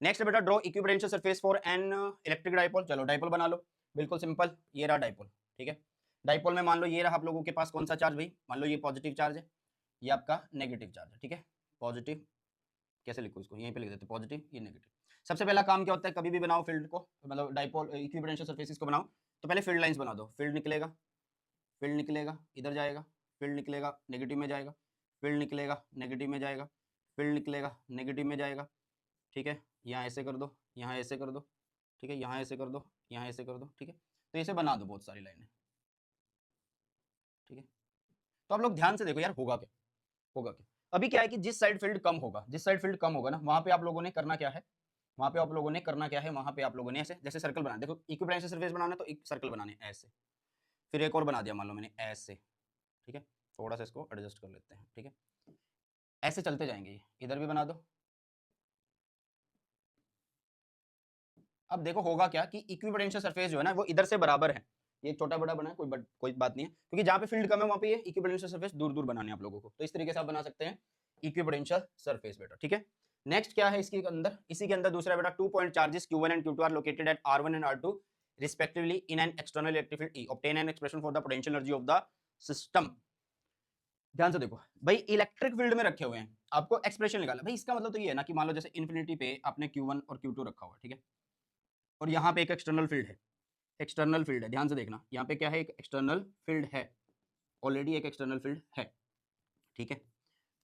नेक्स्ट बेटा draw equipotential surface for an electric dipole. चलो डाइपोल बना लो, बिल्कुल सिंपल, ये रहा डाइपोल। ठीक है, डाइपोल में मान लो ये रहा आप लोगों के पास कौन सा चार्ज भाई, मान लो ये पॉजिटिव चार्ज है, ये आपका नेगेटिव चार्ज है। ठीक है, पॉजिटिव, कैसे लिखो इसको, यहीं पे लिख देते पॉजिटिव, ये नेगेटिव। सबसे पहला काम क्या होता है, कभी भी बनाओ फील्ड को, मतलब डाइपोल इक्विपोटेंशियल सरफेसेस को बनाओ तो पहले फील्ड लाइंस बना दो। फील्ड निकलेगा, फील्ड निकलेगा, इधर जाएगा, फील्ड निकलेगा, नेगेटिव में जाएगा, फील्ड निकलेगा, नेगेटिव में जाएगा, फील्ड निकलेगा, नेगेटिव में जाएगा। ठीक है, यहाँ ऐसे कर दो, यहाँ ऐसे कर दो, ठीक है, यहाँ ऐसे कर दो, यहाँ ऐसे कर दो। ठीक है, तो ऐसे बना दो बहुत सारी लाइनें। ठीक है, तो आप लोग ध्यान से देखो यार, होगा क्या, होगा क्या। अभी क्या है कि जिस साइड फील्ड कम होगा, जिस साइड फील्ड कम होगा ना, वहां पे आप लोगों ने करना क्या है, वहां पे आप लोगों ने करना क्या है, वहां पे आप लोगों ने ऐसे जैसे सर्कल बनाना, देखो इक्विपोटेंशियल सरफेस बनाना है तो एक सर्कल बनाने ऐसे, फिर एक और बना दिया मान लो मैंने ऐसे। ठीक है, थोड़ा सा इसको एडजस्ट कर लेते हैं। ठीक है, ऐसे चलते जाएंगे, ये इधर भी बना दो। अब देखो होगा क्या कि इक्विपोटेंशियल सरफेस जो है ना वो इधर से बराबर है, ये छोटा बड़ा बना है, कोई बात नहीं है, क्योंकि जहाँ पे फील्ड कम है वहाँ पे ये इक्विपोटेंशियल सरफेस दूर दूर बनाने आप लोगों को, तो इस तरीके से आप बना सकते हैं इक्विपोटेंशियल सरफेस बेटा। ठीक है, नेक्स्ट क्या है इसके अंदर, इसी के अंदर दूसरा बेटा 2 point charges Q1 and Q2 are located at R1 and R2 respectively in an external electric field E, obtain an expression for the potential energy of the system. ध्यान से देखो भाई, इलेक्ट्रिक फील्ड में रखे हुए हैं, आपको एक्सप्रेशन निकालना भाई। इसका मतलब तो ये है ना कि मान लो जैसे इन्फिनिटी पे आपने Q1 और Q2 रखा हुआ, ठीक है, और यहाँ पे एक एक्सटर्नल फील्ड है, एक्सटर्नल फील्ड है, ध्यान से देखना, यहाँ पे क्या है, एक एक्सटर्नल फील्ड है, ऑलरेडी एक एक्सटर्नल फील्ड है। ठीक है,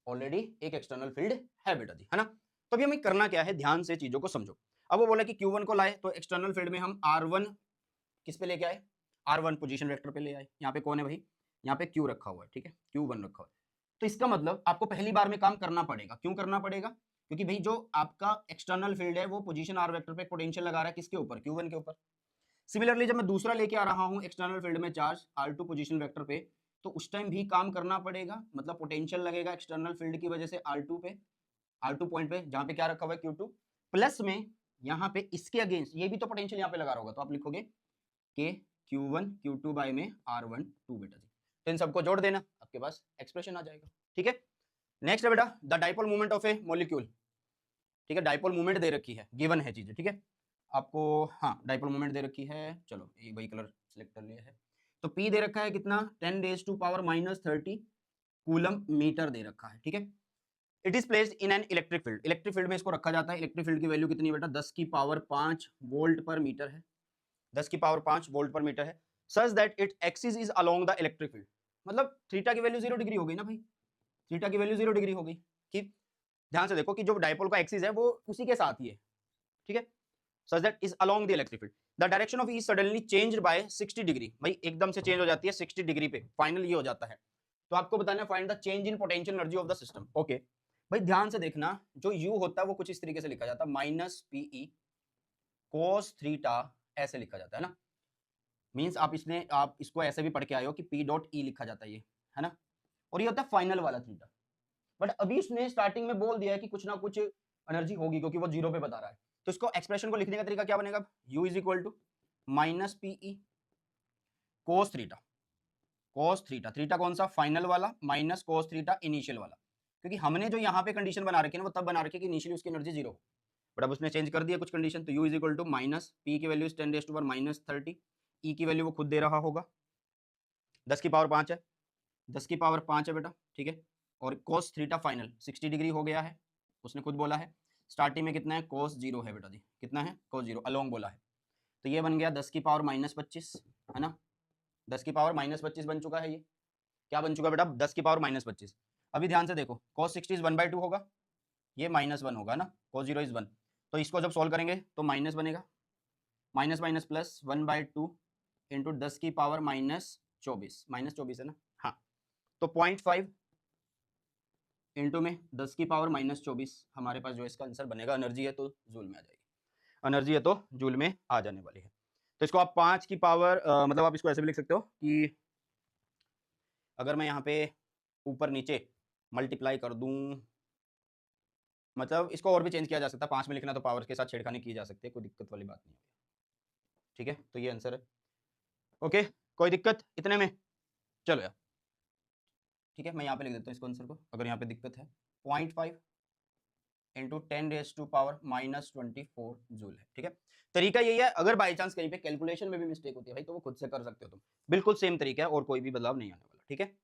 ऑलरेडी एक एक्सटर्नल फील्ड है बेटा जी, है ना। तो अभी हमें करना क्या है, ध्यान से चीजों को समझो। अब वो बोला कि Q1 को लाए तो एक्सटर्नल फील्ड में हम R1 किस पे लेके आए, R1 पोजीशन वेक्टर पे ले आए। यहाँ पे कौन है भाई, यहाँ पे Q रखा हुआ है। ठीक है, Q1 रखा हुआ है, तो इसका मतलब आपको पहली बार में काम करना पड़ेगा। क्यों करना पड़ेगा, क्योंकि भाई जो आपका एक्सटर्नल फील्ड है वो पोजीशन R वेक्टर पे पोटेंशियल लगा रहा है, किसके ऊपर, Q1 के ऊपर। सिमिलरली जब मैं दूसरा लेके आ रहा हूं एक्सटर्नल फील्ड में चार्ज R2 पोजीशन वेक्टर पे, तो उस टाइम भी काम करना पड़ेगा, मतलब पोटेंशियल लगेगा एक्सटर्नल फील्ड की वजह से R2 पे, R2 पॉइंट पे जहां पे क्या रखा हुआ है Q2, प्लस में यहाँ पे इसके अगेंस्ट ये भी तो पोटेंशियल यहाँ पे लगा रहा होगा, तो आप लिखोगे के Q1 Q2 बाय में R1 2 बेटा जी। तो इन सबको जोड़ देना, आपके पास एक्सप्रेशन आ जाएगा। ठीक है, नेक्स्ट है बेटा the dipole movement of A molecule. ठीक है, डाइपोल मूवमेंट दे रखी है, गिवन है चीजें। ठीक है, आपको हाँ डाइपोल मूवमेंट दे रखी है, चलो ये वही कलर सेलेक्ट कर लिया है। तो P दे रखा है कितना, 10⁻⁻30 कूलम मीटर दे रखा है। ठीक है, it is placed in an electric field, electric field में इसको रखा जाता है। इलेक्ट्रिक फील्ड की वैल्यू कितनी है बेटा, 10⁵ वोल्ट पर मीटर है, 10⁵ वोल्ट पर मीटर है, such that it axis is along the electric field. मतलब थीटा की वैल्यू 0 डिग्री हो गई ना भाई, थीटा की वैल्यू 0 डिग्री हो गई। कि ध्यान से देखो कि जो डाइपोल का एक्सिस है वो उसी के साथ ही है। ठीक है, such that is along the electric field, the direction of E is suddenly changed by 60 degree. भाई एकदम से चेंज हो जाती है 60 डिग्री पे, फाइनल ये हो जाता है। तो आपको बताना है find the change in potential energy of the system. Okay भाई, ध्यान से देखना, जो U होता है वो कुछ इस तरीके से लिखा जाता है, -PE cos थीटा, ऐसे लिखा जाता है ना। मींस आप इसको ऐसे भी पढ़ के आए हो कि P.E लिखा जाता है ये, है ना, और ये होता है फाइनल वाला थीटा। बट अभी उसने स्टार्टिंग में बोल दिया है कि कुछ ना कुछ एनर्जी होगी, क्योंकि वो 0 पे बता रहा है। तो इसको एक्सप्रेशन को लिखने का तरीका क्या बनेगा, U is equal to -PE cos theta, cos theta, theta कौन सा, फाइनल वाला, माइनस कोस थीटा इनिशियल वाला। क्योंकि हमने जो यहाँ पे कंडीशन बना रखी है ना वो तब बना रखी है कि इनिशियली उसकी एनर्जी 0 हो, बट अब उसने चेंज कर दिया कुछ कंडीशन। तो U is equal to -P की वैल्यू 10⁻⁻30, E की वैल्यू वो खुद दे रहा होगा, 10⁵5 है, 10⁵5 है बेटा। ठीक है, और कोस थीटा फाइनल 60 डिग्री हो गया है, उसने खुद बोला है। स्टार्टिंग में कितना है, कोस 0 है बेटा जी, कितना है, कोस 0 अलोंग बोला है। तो ये बन गया 10⁻⁻25, है ना, 10⁻⁻25 बन चुका है। ये क्या बन चुका बेटा, 10⁻⁻25। अभी ध्यान से देखो, cos 60 इज 1/2 होगा, ये -1 होगा ना, cos 0 इज 1। तो इसको जब सॉल्व करेंगे तो माइनस बनेगा, माइनस माइनस प्लस 1/2 इंटू 10⁻⁻24, -24 है ना, हाँ तो 0.5 इंटू में 10 की पावर -24 हमारे पास जो इसका आंसर बनेगा। एनर्जी है तो जूल में आ जाएगी, एनर्जी है तो जूल में आ जाने वाली है। तो इसको आप 5 की पावर मतलब आप इसको ऐसे भी लिख सकते हो कि अगर मैं यहाँ पे ऊपर नीचे मल्टीप्लाई कर दूं, मतलब इसको और भी चेंज किया जा सकता है। 5 में लिखना तो पावर के साथ छेड़खानी की जा सकती है, कोई दिक्कत वाली बात नहीं है। ठीक है, तो ये आंसर है। ओके, कोई दिक्कत इतने में? चलो यार, ठीक है, मैं यहाँ पे लिख देता हूँ इसको आंसर को, अगर यहाँ पे दिक्कत है। 0.5 इंटू 10⁻⁻24 जूल है। ठीक है, तरीका यही है। अगर बाई चांस कहीं पे कैलकुलेशन में भी मिस्टेक होती है भाई, तो वो खुद से कर सकते हो तुम, बिल्कुल सेम तरीका है और कोई भी बदलाव नहीं आने वाला। ठीक है,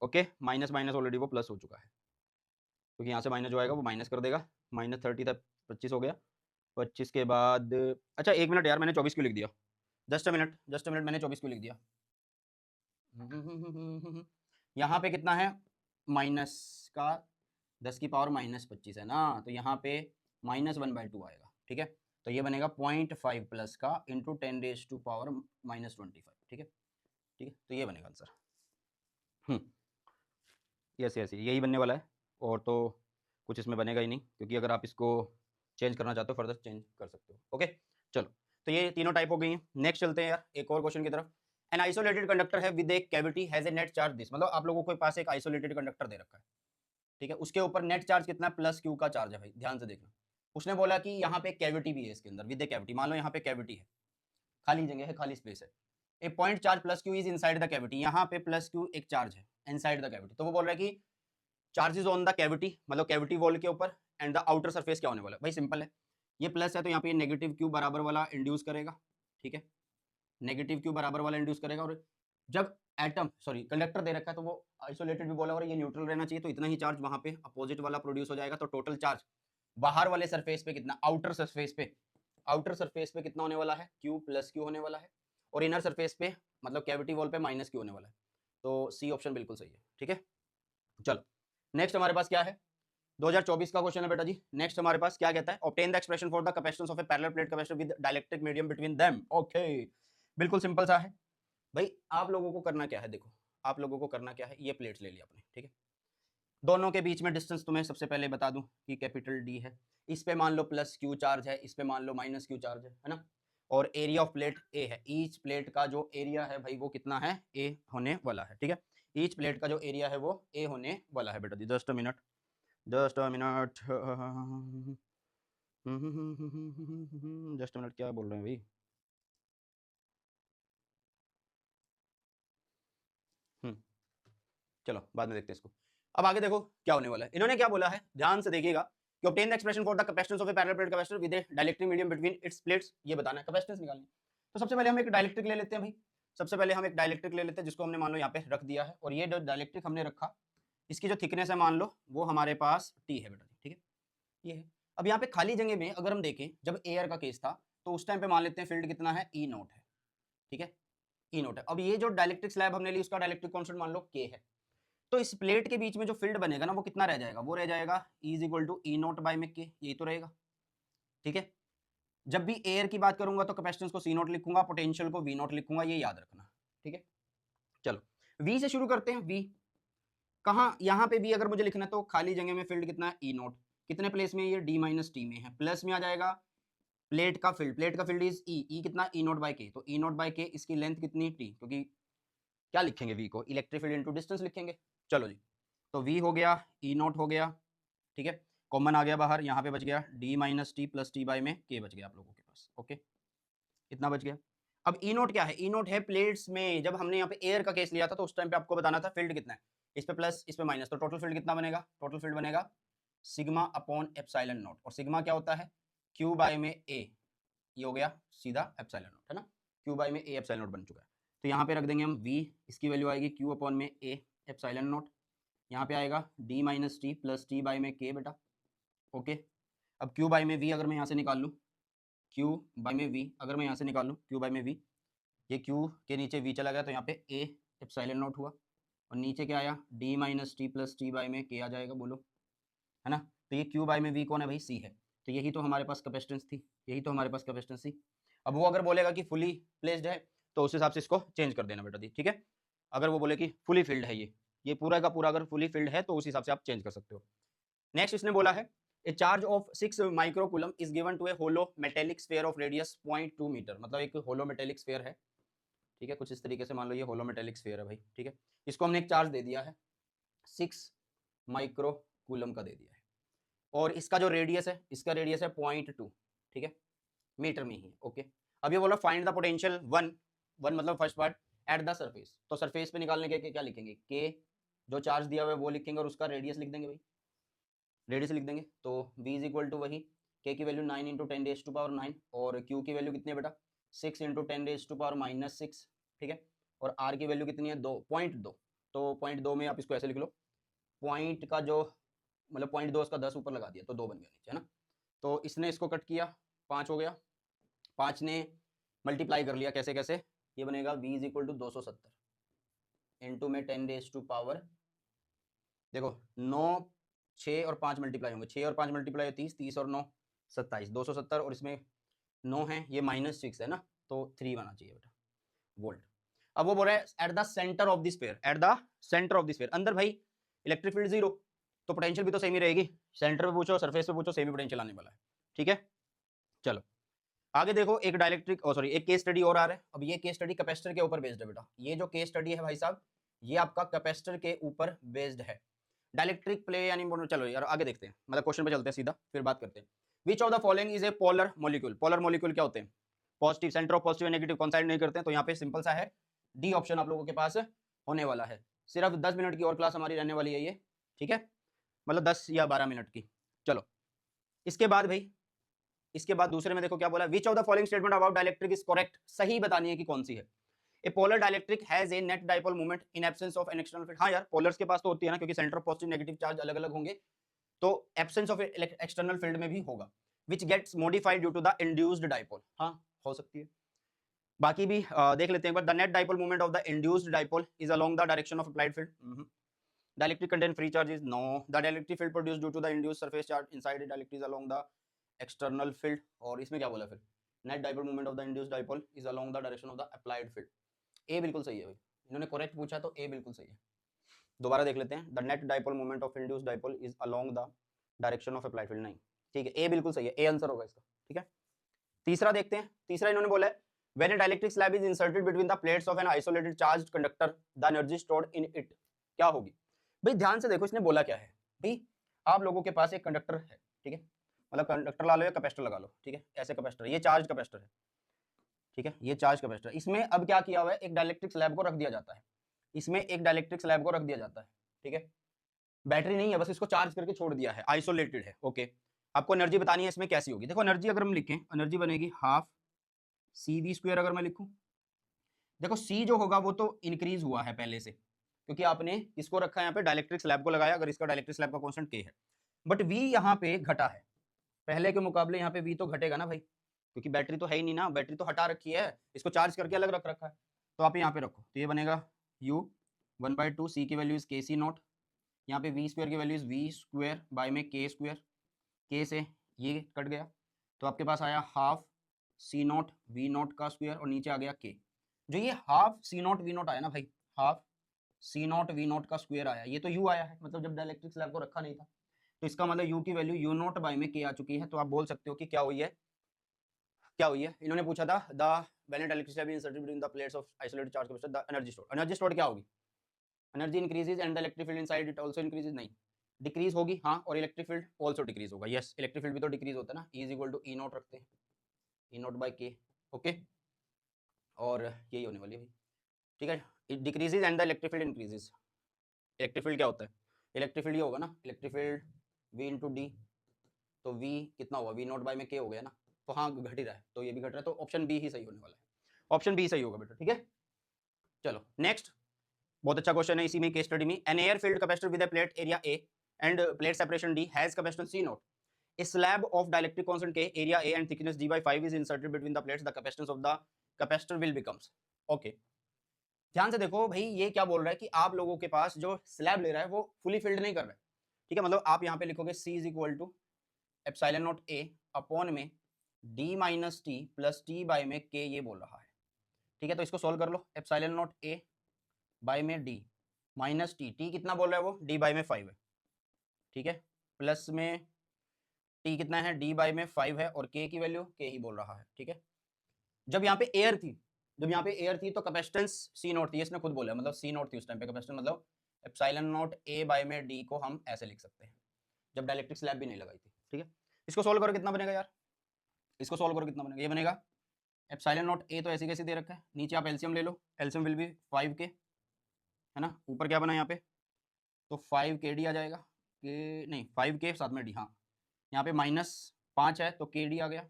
ओके, माइनस माइनस ऑलरेडी वो प्लस हो चुका है, क्योंकि यहाँ से माइनस जो आएगा वो माइनस कर देगा। -30 था, 25 हो गया। 25 के बाद, अच्छा 1 मिनट यार, मैंने 24 क्यों लिख दिया? जस्ट अ मिनट, मैंने 24 क्यों लिख दिया? यहाँ पे कितना है? माइनस का 10 की पावर -25 है ना, तो यहाँ पे -1/2 आएगा। ठीक है, तो ये बनेगा 0.5 प्लस का इंटू 10⁻⁻25। ठीक है, ठीक है, तो ये बनेगा आंसर। यस यस, यही बनने वाला है, और तो कुछ इसमें बनेगा ही नहीं, क्योंकि अगर आप इसको चेंज करना चाहते हो फर्दर चेंज कर सकते हो। ओके, चलो, तो ये तीनों टाइप हो गई हैं। नेक्स्ट चलते हैं यार एक और क्वेश्चन की तरफ। एन आइसोलेटेड कंडक्टर है with A cavity has a net charge this, मतलब आप लोगों के पास एक आइसोलेटेड कंडक्टर दे रखा है। ठीक है, उसके ऊपर नेट चार्ज कितना है? प्लस क्यू का चार्ज है भाई, ध्यान से देखना। उसने बोला कि यहाँ पे कैविटी भी है इसके अंदर, विद ए कैविटी। मान लो यहाँ पे कैविटी है, खाली जगह है, खाली स्पेस है। A point charge plus Q is inside the cavity, यहाँ पे प्लस क्यू एक चार्ज है इनसाइड द कैविटी। तो वो बोल रहा है कि चार्जेस ऑन द कैविटी, मतलब कैविटी वॉल के ऊपर, एंड द आउटर सरफेस क्या होने वाला है? भाई सिंपल है, ये प्लस है तो यहाँ पे नेगेटिव क्यू बराबर वाला इंड्यूस करेगा। ठीक है, नेगेटिव क्यू बराबर वाला इंड्यूस करेगा। और जब एटम, सॉरी कंडक्टर दे रखा है, तो वो आइसोलेटेड भी बोला और ये न्यूट्रल रहना चाहिए, तो इतना ही चार्ज वहां पे अपोजिट वाला प्रोड्यूस हो जाएगा। तो टोटल चार्ज बाहर वाले सरफेस पे कितना? आउटर सरफेस पे, आउटर सरफेस पे कितना होने वाला है? क्यू प्लस क्यू होने वाला है। और इनर सरफेस पे, मतलब कैविटी वॉल पे, माइनस क्यू होने वाला है। तो सी ऑप्शन बिल्कुल सही है। ठीक है, चलो नेक्स्ट हमारे पास क्या है? 2024 का क्वेश्चन है बेटा जी। नेक्स्ट हमारे पास क्या कहता है? Obtain the expression for the capacitance of A parallel plate capacitor with dielectric medium between them. Okay, बिल्कुल सिंपल सा है भाई। आप लोगों को करना क्या है? देखो, आप लोगों को करना क्या है, ये प्लेट्स ले लिया आपने। ठीक है, दोनों के बीच में डिस्टेंस तुम्हें सबसे पहले बता दूं कि कैपिटल डी है। इस पे मान लो प्लस क्यू चार्ज है, इस पे मान लो माइनस क्यू चार्ज है ना। और एरिया ऑफ प्लेट ए है। ईच प्लेट का जो एरिया है भाई वो कितना है? ए होने वाला है। ठीक है, ईच प्लेट का जो एरिया है वो ए होने वाला है बेटा जी। Just a minute, just a minute, just a minute, क्या बोल रहे हैं भाई? चलो बाद में देखते हैं इसको। अब आगे देखो क्या होने वाला है। इन्होंने क्या बोला है, ध्यान से देखिएगा कि obtain the expression for the capacitance of A parallel plate capacitor with A dielectric medium between its plates. ये बताना है, कैपेसिटेंस निकालनी। तो सबसे पहले हम एक डाइलेक्ट्रिक ले लेते हैं भाई। सबसे पहले हम एक डाइलेक्ट्रिक ले लेते हैं, जिसको हमने मान लो यहाँ पे रख दिया है। और ये जो डाइलेक्ट्रिक हमने रखा, इसकी जो थिकनेस है मान लो वो हमारे पास टी है बेटा। ठीक है, ये है। अब यहाँ पे खाली जगह में अगर हम देखें, जब एयर का केस था तो उस टाइम पे मान लेते हैं फील्ड कितना है? ई नॉट है। ठीक है, ई नॉट है। अब ये जो डाइलेक्ट्रिक स्लैब हमने ली, उसका डाइलेक्ट्रिक कांस्टेंट मान लो के है। तो इस प्लेट के बीच में जो फील्ड बनेगा ना, वो कितना रह जाएगा? वो रह जाएगा E is equal to E naught by में के, यही तो रहेगा। ठीक है, जब भी एयर की बात करूंगा तो कैपेसिटेंस को सी नॉट लिखूंगा, पोटेंशियल को वी नॉट लिखूंगा, ये याद रखना। ठीक है, चलो वी से शुरू करते हैं। वी कहाँ? यहाँ पे वी अगर मुझे लिखना है तो खाली जगह में फील्ड कितना है? ई नॉट। कितने प्लेस में? ये डी माइनस टी में है। प्लस में आ जाएगा प्लेट का फील्ड, प्लेट का फील्ड इज ई कितना? ई नॉट बाई के। तो ई नॉट बाई के, इसकी लेंथ कितनी? टी, क्योंकि क्या लिखेंगे वी को? इलेक्ट्रिक फील्ड इनटू डिस्टेंस लिखेंगे। चलो जी, तो वी हो गया, ई नॉट हो गया। ठीक है, कॉमन आ गया बाहर, यहाँ पे बच गया D minus T plus T by में के बच गया आप लोगों के पास। ओके, इतना बच गया। अब ई नोट क्या है? ई नोट है प्लेट्स में, जब हमने यहाँ पे एयर का केस लिया था तो उस टाइम पे आपको बताना था फील्ड कितना है। इस पे प्लस, इस पे माइनस, तो टोटल फील्ड कितना बनेगा? टोटल फील्ड बनेगा सिग्मा अपॉन एप्सिलॉन नॉट। और सिग्मा क्या होता है? क्यू बाई में ए, ये हो गया सीधा एप्सिलॉन नॉट, है ना। क्यू बाई में ए एप्सिलॉन नॉट बन चुका है। तो यहाँ पे रख देंगे हम वी, इसकी वैल्यू आएगी क्यू अपॉन में ए एप्सिलॉन नॉट। यहाँ पे आएगा D minus T plus T by में के बेटा। ओके, अब क्यू बाई में वी अगर मैं यहाँ से निकाल लूँ, क्यू बाई में वी अगर मैं यहाँ से निकाल लूँ, क्यू बाई में वी, ये क्यू के नीचे वी चला गया तो यहाँ पे ए एप्सिलॉन नॉट हुआ। और नीचे क्या आया? D minus T plus T by में के आ जाएगा, बोलो, है ना। तो ये क्यू बाई में वी कौन है भाई? सी है। तो यही तो हमारे पास कैपेसिटेंस थी, यही तो हमारे पास कैपेसिटेंस थी। अब वो अगर बोलेगा कि फुली प्लेस्ड है तो उस हिसाब से इसको चेंज कर देना बेटा दी। ठीक है, अगर वो बोले कि फुली फिल्ड है ये, ये पूरा का पूरा अगर फुली फिल्ड है तो उस हिसाब से आप चेंज कर सकते हो। नेक्स्ट इसने बोला है a charge of 6 microcoulomb is given to a hollow metallic sphere of radius 0.2 metre, मतलब एक होलो मेटेलिक स्फीयर है, ठीक है, कुछ इस तरीके से मान लो ये होलो मेटेलिक स्फीयर है भाई, ठीक है, इसको हमने एक चार्ज दे दिया है 6 माइक्रोकूलम का दे दिया है, और इसका जो रेडियस है, इसका रेडियस है 0.2, ठीक है, मीटर में ही, ओके। अब ये बोला फाइंड द पोटेंशियल वन मतलब first part at the surface, तो सरफेस पे निकालने के क्या लिखेंगे, के जो चार्ज दिया हुआ है वो लिखेंगे और उसका रेडियस लिख देंगे भाई, रेडियस लिख देंगे, तो v इज इक्वल टू वही k की value 9 into 10 raise to power 9 और q की वैल्यू कितनी है बेटा 6 इंटू 10 रेज टू पावर -6, ठीक है, और r की वैल्यू कितनी है 2.2, तो 0.2 में आप इसको ऐसे लिख लो, पॉइंट का जो मतलब 0.2 उसका 10 ऊपर लगा दिया तो 2 बन गया नीचे, है ना, तो इसने इसको कट किया 5 हो गया, 5 ने मल्टीप्लाई कर लिया कैसे कैसे, ये बनेगा v is equal to 270 into में 10 रेज टू पावर, देखो 9 6 और 5 मल्टीप्लाई होंगे, 6 और 5 मल्टीप्लाई 30, 30 और 9 27, 270 और इसमें 9 है, ये -6 है ना, तो 3 आना चाहिए बेटा वोल्ट। अब वो बोल रहा है at the centre of the sphere, at the centre of the sphere, अंदर भाई इलेक्ट्रिक फील्ड 0, तो पोटेंशियल भी तो सेम ही रहेगी, सेंटर पे पूछो सरफेस पे पूछो सेम ही पोटेंशियल आने वाला है, ठीक है। चलो आगे देखो एक डायलेक्ट्रिक सॉरी एक केस स्टडी और आ रहा है, अब ये केस स्टडी कैपेसिटर के ऊपर बेस्ड है बेटा, ये जो केस स्टडी है भाई साहब ये आपका कैपेसिटर के ऊपर बेस्ड है, डायलेक्ट्रिक प्ले यानी चलो यार आगे देखते हैं, मतलब क्वेश्चन पे चलते हैं सीधा फिर बात करते हैं। Which of the following is a polar molecule, polar molecule क्या होते हैं, positive, centre of positive negative कंसाइड नहीं करते हैं, तो यहाँ पे सिंपल सा है डी ऑप्शन आप लोगों के पास होने वाला है। सिर्फ 10 मिनट की और क्लास हमारी रहने वाली है ये, ठीक है, मतलब 10 या 12 मिनट की। चलो इसके बाद भाई, इसके बाद दूसरे में देखो क्या बोला, which of the following statement about dielectric is correct, सही बतानी है कि कौन सी है। ए polar dielectric has a net dipole moment in absence of an external field, हाँ यार पोलर्स के पास तो होती है ना, क्योंकि centre of positive negative charge अलग अलग होंगे, तो एब्सेंस ऑफ एक्सटर्नल फील्ड में भी होगा, which gets modified due to the induced dipole, हाँ हो सकती है। बाकी भी देख लेते हैं, but the net dipole moment of the induced dipole is along the direction of applied field, dielectric contain free charges, no, the dielectric field produced due to the induced surface charge inside dielectric is along the external field, और इसमें क्या बोला फिर, net dipole moment of the induced dipole is along the direction of the applied field, ए बिल्कुल सही है भाई, इन्होंने करेक्ट पूछा तो ए बिल्कुल सही है। दोबारा देख लेते हैं, the net dipole moment of induced dipole is along the direction of applied field, नहीं, ठीक है, ए बिल्कुल सही है, ए आंसर होगा इसका, ठीक है। तीसरा देखते हैं, तीसरा इन्होंने बोला है when a dielectric slab is inserted between the plates of an isolated charged conductor the energy stored in it क्या होगी। भाई ध्यान से देखो इसने बोला क्या है, भाई आप लोगों के पास एक कंडक्टर है, ठीक है, मतलब कंडक्टर ला लो या कैपेसिटर लगा लो, ठीक है, ऐसे कैपेसिटर, ये चार्ज कैपेसिटर है, ठीक है, ये चार्ज कैपेसिटर, इसमें अब क्या किया हुआ है, एक डाइलेक्ट्रिक स्लैब को रख दिया जाता है, इसमें एक डाइलेक्ट्रिक स्लैब को रख दिया जाता है, ठीक है, बैटरी नहीं है, बस इसको चार्ज करके छोड़ दिया है, आइसोलेटेड है, ओके। आपको एनर्जी बतानी है इसमें कैसी होगी, देखो एनर्जी अगर हम लिखें, एनर्जी बनेगी हाफ CV², अगर मैं लिखूं, देखो C जो होगा वो तो इंक्रीज हुआ है पहले से, क्योंकि आपने इसको रखा है यहाँ पे डाइलेक्ट्रिक स्लैब को लगाया, अगर इसका डाइलेक्ट्रिक स्लैब का कांस्टेंट K है, बट V यहाँ पे घटा है पहले के मुकाबले, यहाँ पे V तो घटेगा ना भाई, क्योंकि बैटरी तो है ही नहीं ना, बैटरी तो हटा रखी है, इसको चार्ज करके अलग रख रखा है, तो आप यहाँ पे रखो, तो ये बनेगा U 1/2, C की वैल्यू इज KC0, यहाँ पे V² की वैल्यू इज V² बाय में K², K से ये कट गया, तो आपके पास आया हाफ C0 V0 का स्क्वायर और नीचे आ गया K, जो ये हाफ C0 V0 आया ना भाई, हाफ C0 V0 का स्क्वायर आया, ये तो U आया है, मतलब जब डाइलेक्ट्रिक स्लैब को रखा नहीं था, तो इसका मतलब U की वैल्यू U0 बाय में K आ चुकी है, तो आप बोल सकते हो कि क्या हुई है, क्या हुई है, इन्होंने पूछा था the when dielectric slab is inserted between the plates of isolated charge capacitor the energy stored, energy stored क्या होगी, energy increases and the electric field inside it also increases, नहीं डिक्रीज होगी, हाँ, और इलेक्ट्रिक फील्ड आल्सो डिक्रीज होगा, यस इलेक्ट्रिक फील्ड भी तो डिक्रीज होता है ना, E is equal to E0 रखते हैं, E0 बाय K, ओके, और यही होने वाली है भाई, ठीक है, it decreases and the electric field increases, electric field क्या होता है, इलेक्ट्रिक फील्ड ये होगा ना, electric field V into D, तो V कितना हुआ, V0 बाय में K हो गया ना, तो हाँ घट ही रहा है, तो ये भी घट रहा है, तो ऑप्शन बी ही सही होने वाला है, ऑप्शन बी सही होगा बेटा, ठीक है। चलो नेक्स्ट, बहुत अच्छा क्वेश्चन है, इसी में केस स्टडी में, an air field capacitor with a plate area A and plate separation D has capacitance C0, a slab of dielectric constant K, area A and thickness D/5 is inserted between the plates, the capacitance of the capacitor will becomes, okay। ध्यान से देखो भाई ये क्या बोल रहा है कि आप लोगों के पास जो स्लैब ले रहा है वो फुली फिल्ड नहीं कर रहा है, ठीक है, मतलब आप यहाँ पे लिखोगे C is equal to epsilon naught A upon में D minus T plus T by में K, ये बोल रहा है, ठीक है, तो इसको सोल्व कर लो, एप्सिलॉन नॉट A बाय में D माइनस टी, टी कितना बोल रहा है वो, डी बाई में 5 है, ठीक है, प्लस में टी कितना है, डी बाई में 5 है, और के की वैल्यू के ही बोल रहा है, ठीक है। जब यहाँ पे एयर थी, जब यहाँ पे एयर थी तो कैपेसिटेंस सी नॉट थी, इसने खुद बोला, मतलब सी नॉट थी उस टाइम पे, कैपेसिटेंस मतलब एप्सिलॉन नॉट ए बाई में डी को हम ऐसे लिख सकते हैं, जब डाइलेक्ट्रिक स्लैब भी नहीं लगाई थी, ठीक है। इसको सोल्व करो कितना बनेगा यार, इसको सोल्व करो कितना बनेगा, ये बनेगा एप्सिलॉन नॉट ए तो ऐसे कैसे दे रखा है, नीचे आप एलसीएम ले लो, एलसीएम विल बी 5 के, है ना, ऊपर क्या बना यहाँ पे, तो 5 के डी आ जाएगा, के नहीं 5 के साथ में डी, हाँ यहाँ पे -5 है तो के डी आ गया,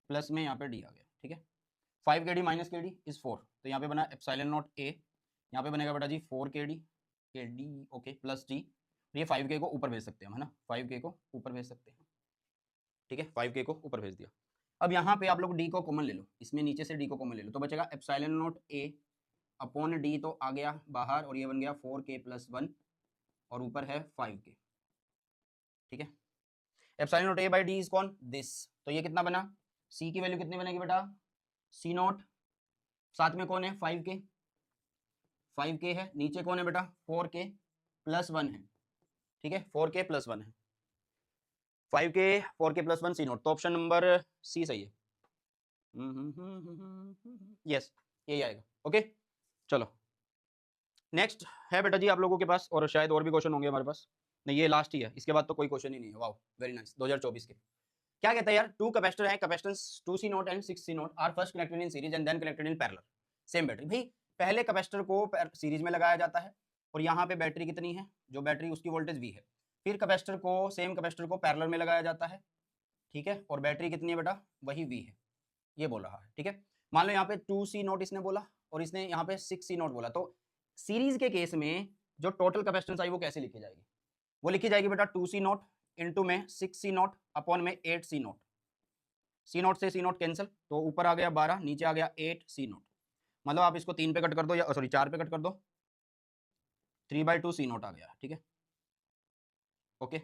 प्लस में यहाँ पे डी आ गया, ठीक है। 5 के डी माइनस के डी इज 4, तो यहाँ पे बना एप्सिलॉन नॉट ए, यहाँ पे बनेगा बेटा जी 4 के डी ओके, प्लस डी, ये 5 के को ऊपर भेज सकते हैं हम, है ना, 5 के को ऊपर भेज सकते हैं, ठीक है, 5 के को ऊपर भेज दिया। अब यहाँ पे आप लोग डी को कॉमन ले लो, इसमें नीचे से डी को कॉमन ले लो, तो बचेगा epsilon not a upon D, तो आ गया बाहर, और ये बन गया 4 के + 1, और ऊपर है 5 के, ठीक है। Epsilon not a by D is कौन, दिस, तो ये कितना बना, सी की वैल्यू कितनी बनेगी बेटा, सी नॉट, साथ में कौन है 5 के है, नीचे कौन है बेटा 4 के + 1 है, ठीक है, 4 के + 1 है, 5 के 4 के + 1 सी नॉट, तो ऑप्शन नंबर सी सही है, यस यही आएगा, ओके। चलो नेक्स्ट है बेटा जी आप लोगों के पास, और शायद और भी क्वेश्चन होंगे हमारे पास, नहीं ये लास्ट ही है, इसके बाद तो कोई क्वेश्चन ही नहीं है, वाओ वेरी नाइस, 2024 के। क्या कहता है यार, 2 कैपेसिटर है, capacitance 2C naught and 6C naught are first connected in series and then connected in parallel, same battery, भाई पहले कैपेसिटर को सीरीज में लगाया जाता है, और यहाँ पे बैटरी कितनी है, जो बैटरी उसकी वोल्टेज V है, फिर कैपेसिटर को, सेम कैपेसिटर को पैरेलल में लगाया जाता है, ठीक है, और बैटरी कितनी है बेटा, वही V है, ये बोल रहा है, ठीक है। मान लो यहाँ पे 2C नॉट इसने बोला, और इसने यहाँ पे 6C नॉट बोला, तो सीरीज के केस में जो टोटल कैपेसिटेंस आई वो कैसे लिखी जाएगी, वो लिखी जाएगी बेटा 2C नॉट इंटू में 6C नॉट अपॉन में 8C नॉट, C नॉट से C नॉट कैंसिल, तो ऊपर आ गया 12, नीचे आ गया 8C नॉट, मतलब आप इसको 3 पे कट कर दो, या सॉरी 4 पे कट कर दो, 3/2 C नॉट आ गया, ठीक है, ओके।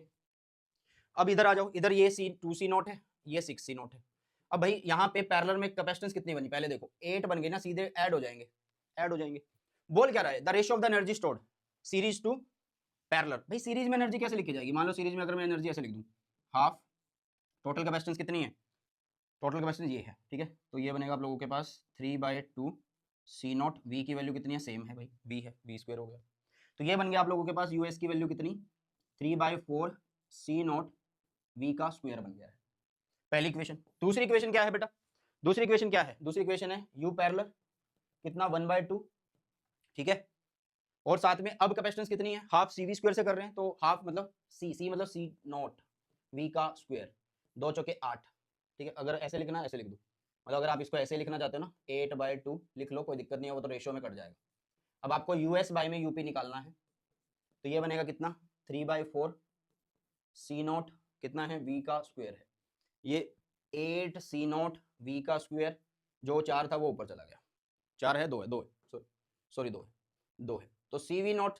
अब इधर आ जाओ, इधर ये 2C नॉट है, ये 6C नॉट है, अब भाई यहाँ पे पैरेलल में कैपेसिटेंस कितनी बनी, पहले देखो 8 बन गई ना, सीधे ऐड हो जाएंगे, बोल क्या रहा है, the ratio of the energy stored series to parallel, भाई सीरीज में एनर्जी कैसे लिखी जाएगी, मान लो सीरीज में अगर मैं एनर्जी ऐसे लिख दूं, हाफ, टोटल कैपेसिटेंस कितनी है, टोटल कैपेसिटेंस ये है, ठीक है, तो ये बनेगा आप लोगों के पास 3/2 C नॉट, V की वैल्यू कितनी है, सेम है भाई, V है, V² हो गया, तो ये बन गया आप लोगों के पास US की वैल्यू कितनी, 3/4 C नॉट V का स्क्वायर बन गया है, पहली इक्वेशन। दूसरी इक्वेशन क्या है बेटा, दूसरी इक्वेशन क्या है, दूसरी इक्वेशन है U पैरेलल कितना 1/2, ठीक है, और साथ में अब कैपेसिटेंस कितनी है, हाफ CV² से कर रहे हैं, तो हाफ मतलब C मतलब C नॉट V का स्क्वायर, 2 चौके 8, ठीक है, अगर ऐसे लिखना ऐसे लिख दो, मतलब अगर आप इसको ऐसे लिखना चाहते हो ना 8/2 लिख लो, कोई दिक्कत नहीं है, वो तो रेशियो में कट जाएगा। अब आपको US बाई में UP निकालना है, तो ये बनेगा कितना 3/4 C नॉट कितना है V का स्क्वायर है, ये 8C नॉट V का स्क्वायर, जो 4 था वो ऊपर चला गया, 4 है 2 है, सॉरी 2 है, तो CV नॉट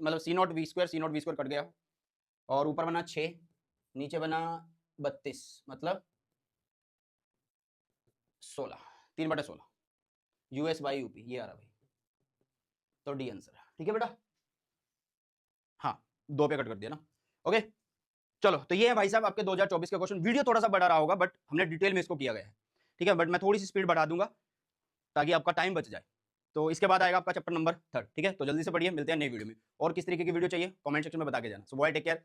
मतलब C नॉट V² कट गया, और ऊपर बना 6, नीचे बना 32, मतलब 16, 3/16 US बाई UP, ये आ रहा भाई, तो डी आंसर, ठीक है बेटा, हाँ 2 पे कट कर दिया ना, ओके। चलो तो ये है भाई साहब आपके 2024 का क्वेश्चन, वीडियो थोड़ा सा बड़ा रहा होगा, बट हमने डिटेल में इसको किया गया है, ठीक है, बट मैं थोड़ी सी स्पीड बढ़ा दूंगा ताकि आपका टाइम बच जाए। तो इसके बाद आएगा आपका चैप्टर नंबर 3, ठीक है, तो जल्दी से पढ़िए, मिलते हैं नई वीडियो में, और किस तरीके की वीडियो चाहिए कमेंट सेक्शन में बता के जाना। सो बॉय टेक केयर,